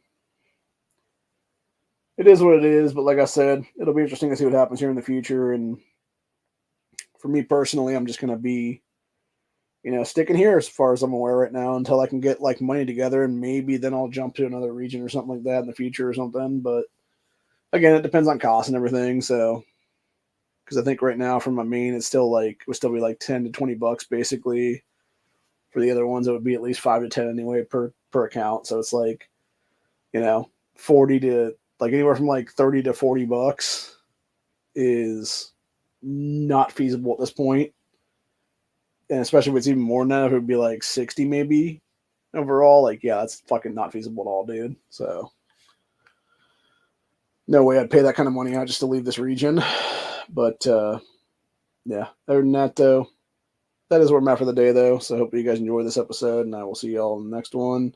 It is what it is, but like I said, it'll be interesting to see what happens here in the future. And for me personally, I'm just going to be, sticking here as far as I'm aware right now until I can get like money together, and maybe then I'll jump to another region or something like that in the future or something. But again, it depends on cost and everything. So, because I think right now from my main, would still be like $10 to $20 basically For the other ones, it would be at least 5 to 10 anyway per account. So it's like, 40 to like anywhere from like 30 to $40 is not feasible at this point. And especially if it's even more than that, if it would be like 60 maybe overall, like, yeah, that's fucking not feasible at all, dude. So no way I'd pay that kind of money out just to leave this region. But yeah, other than that, though, that is where I'm at for the day, though. So I hope you guys enjoy this episode, and I will see y'all in the next one.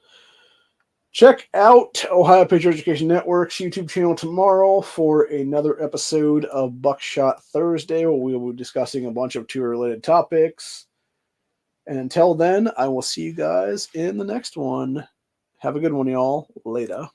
Check out Ohio Patriot Education Network's YouTube channel tomorrow for another episode of Buckshot Thursday, where we will be discussing a bunch of tour-related topics. And until then, I will see you guys in the next one. Have a good one, y'all. Later.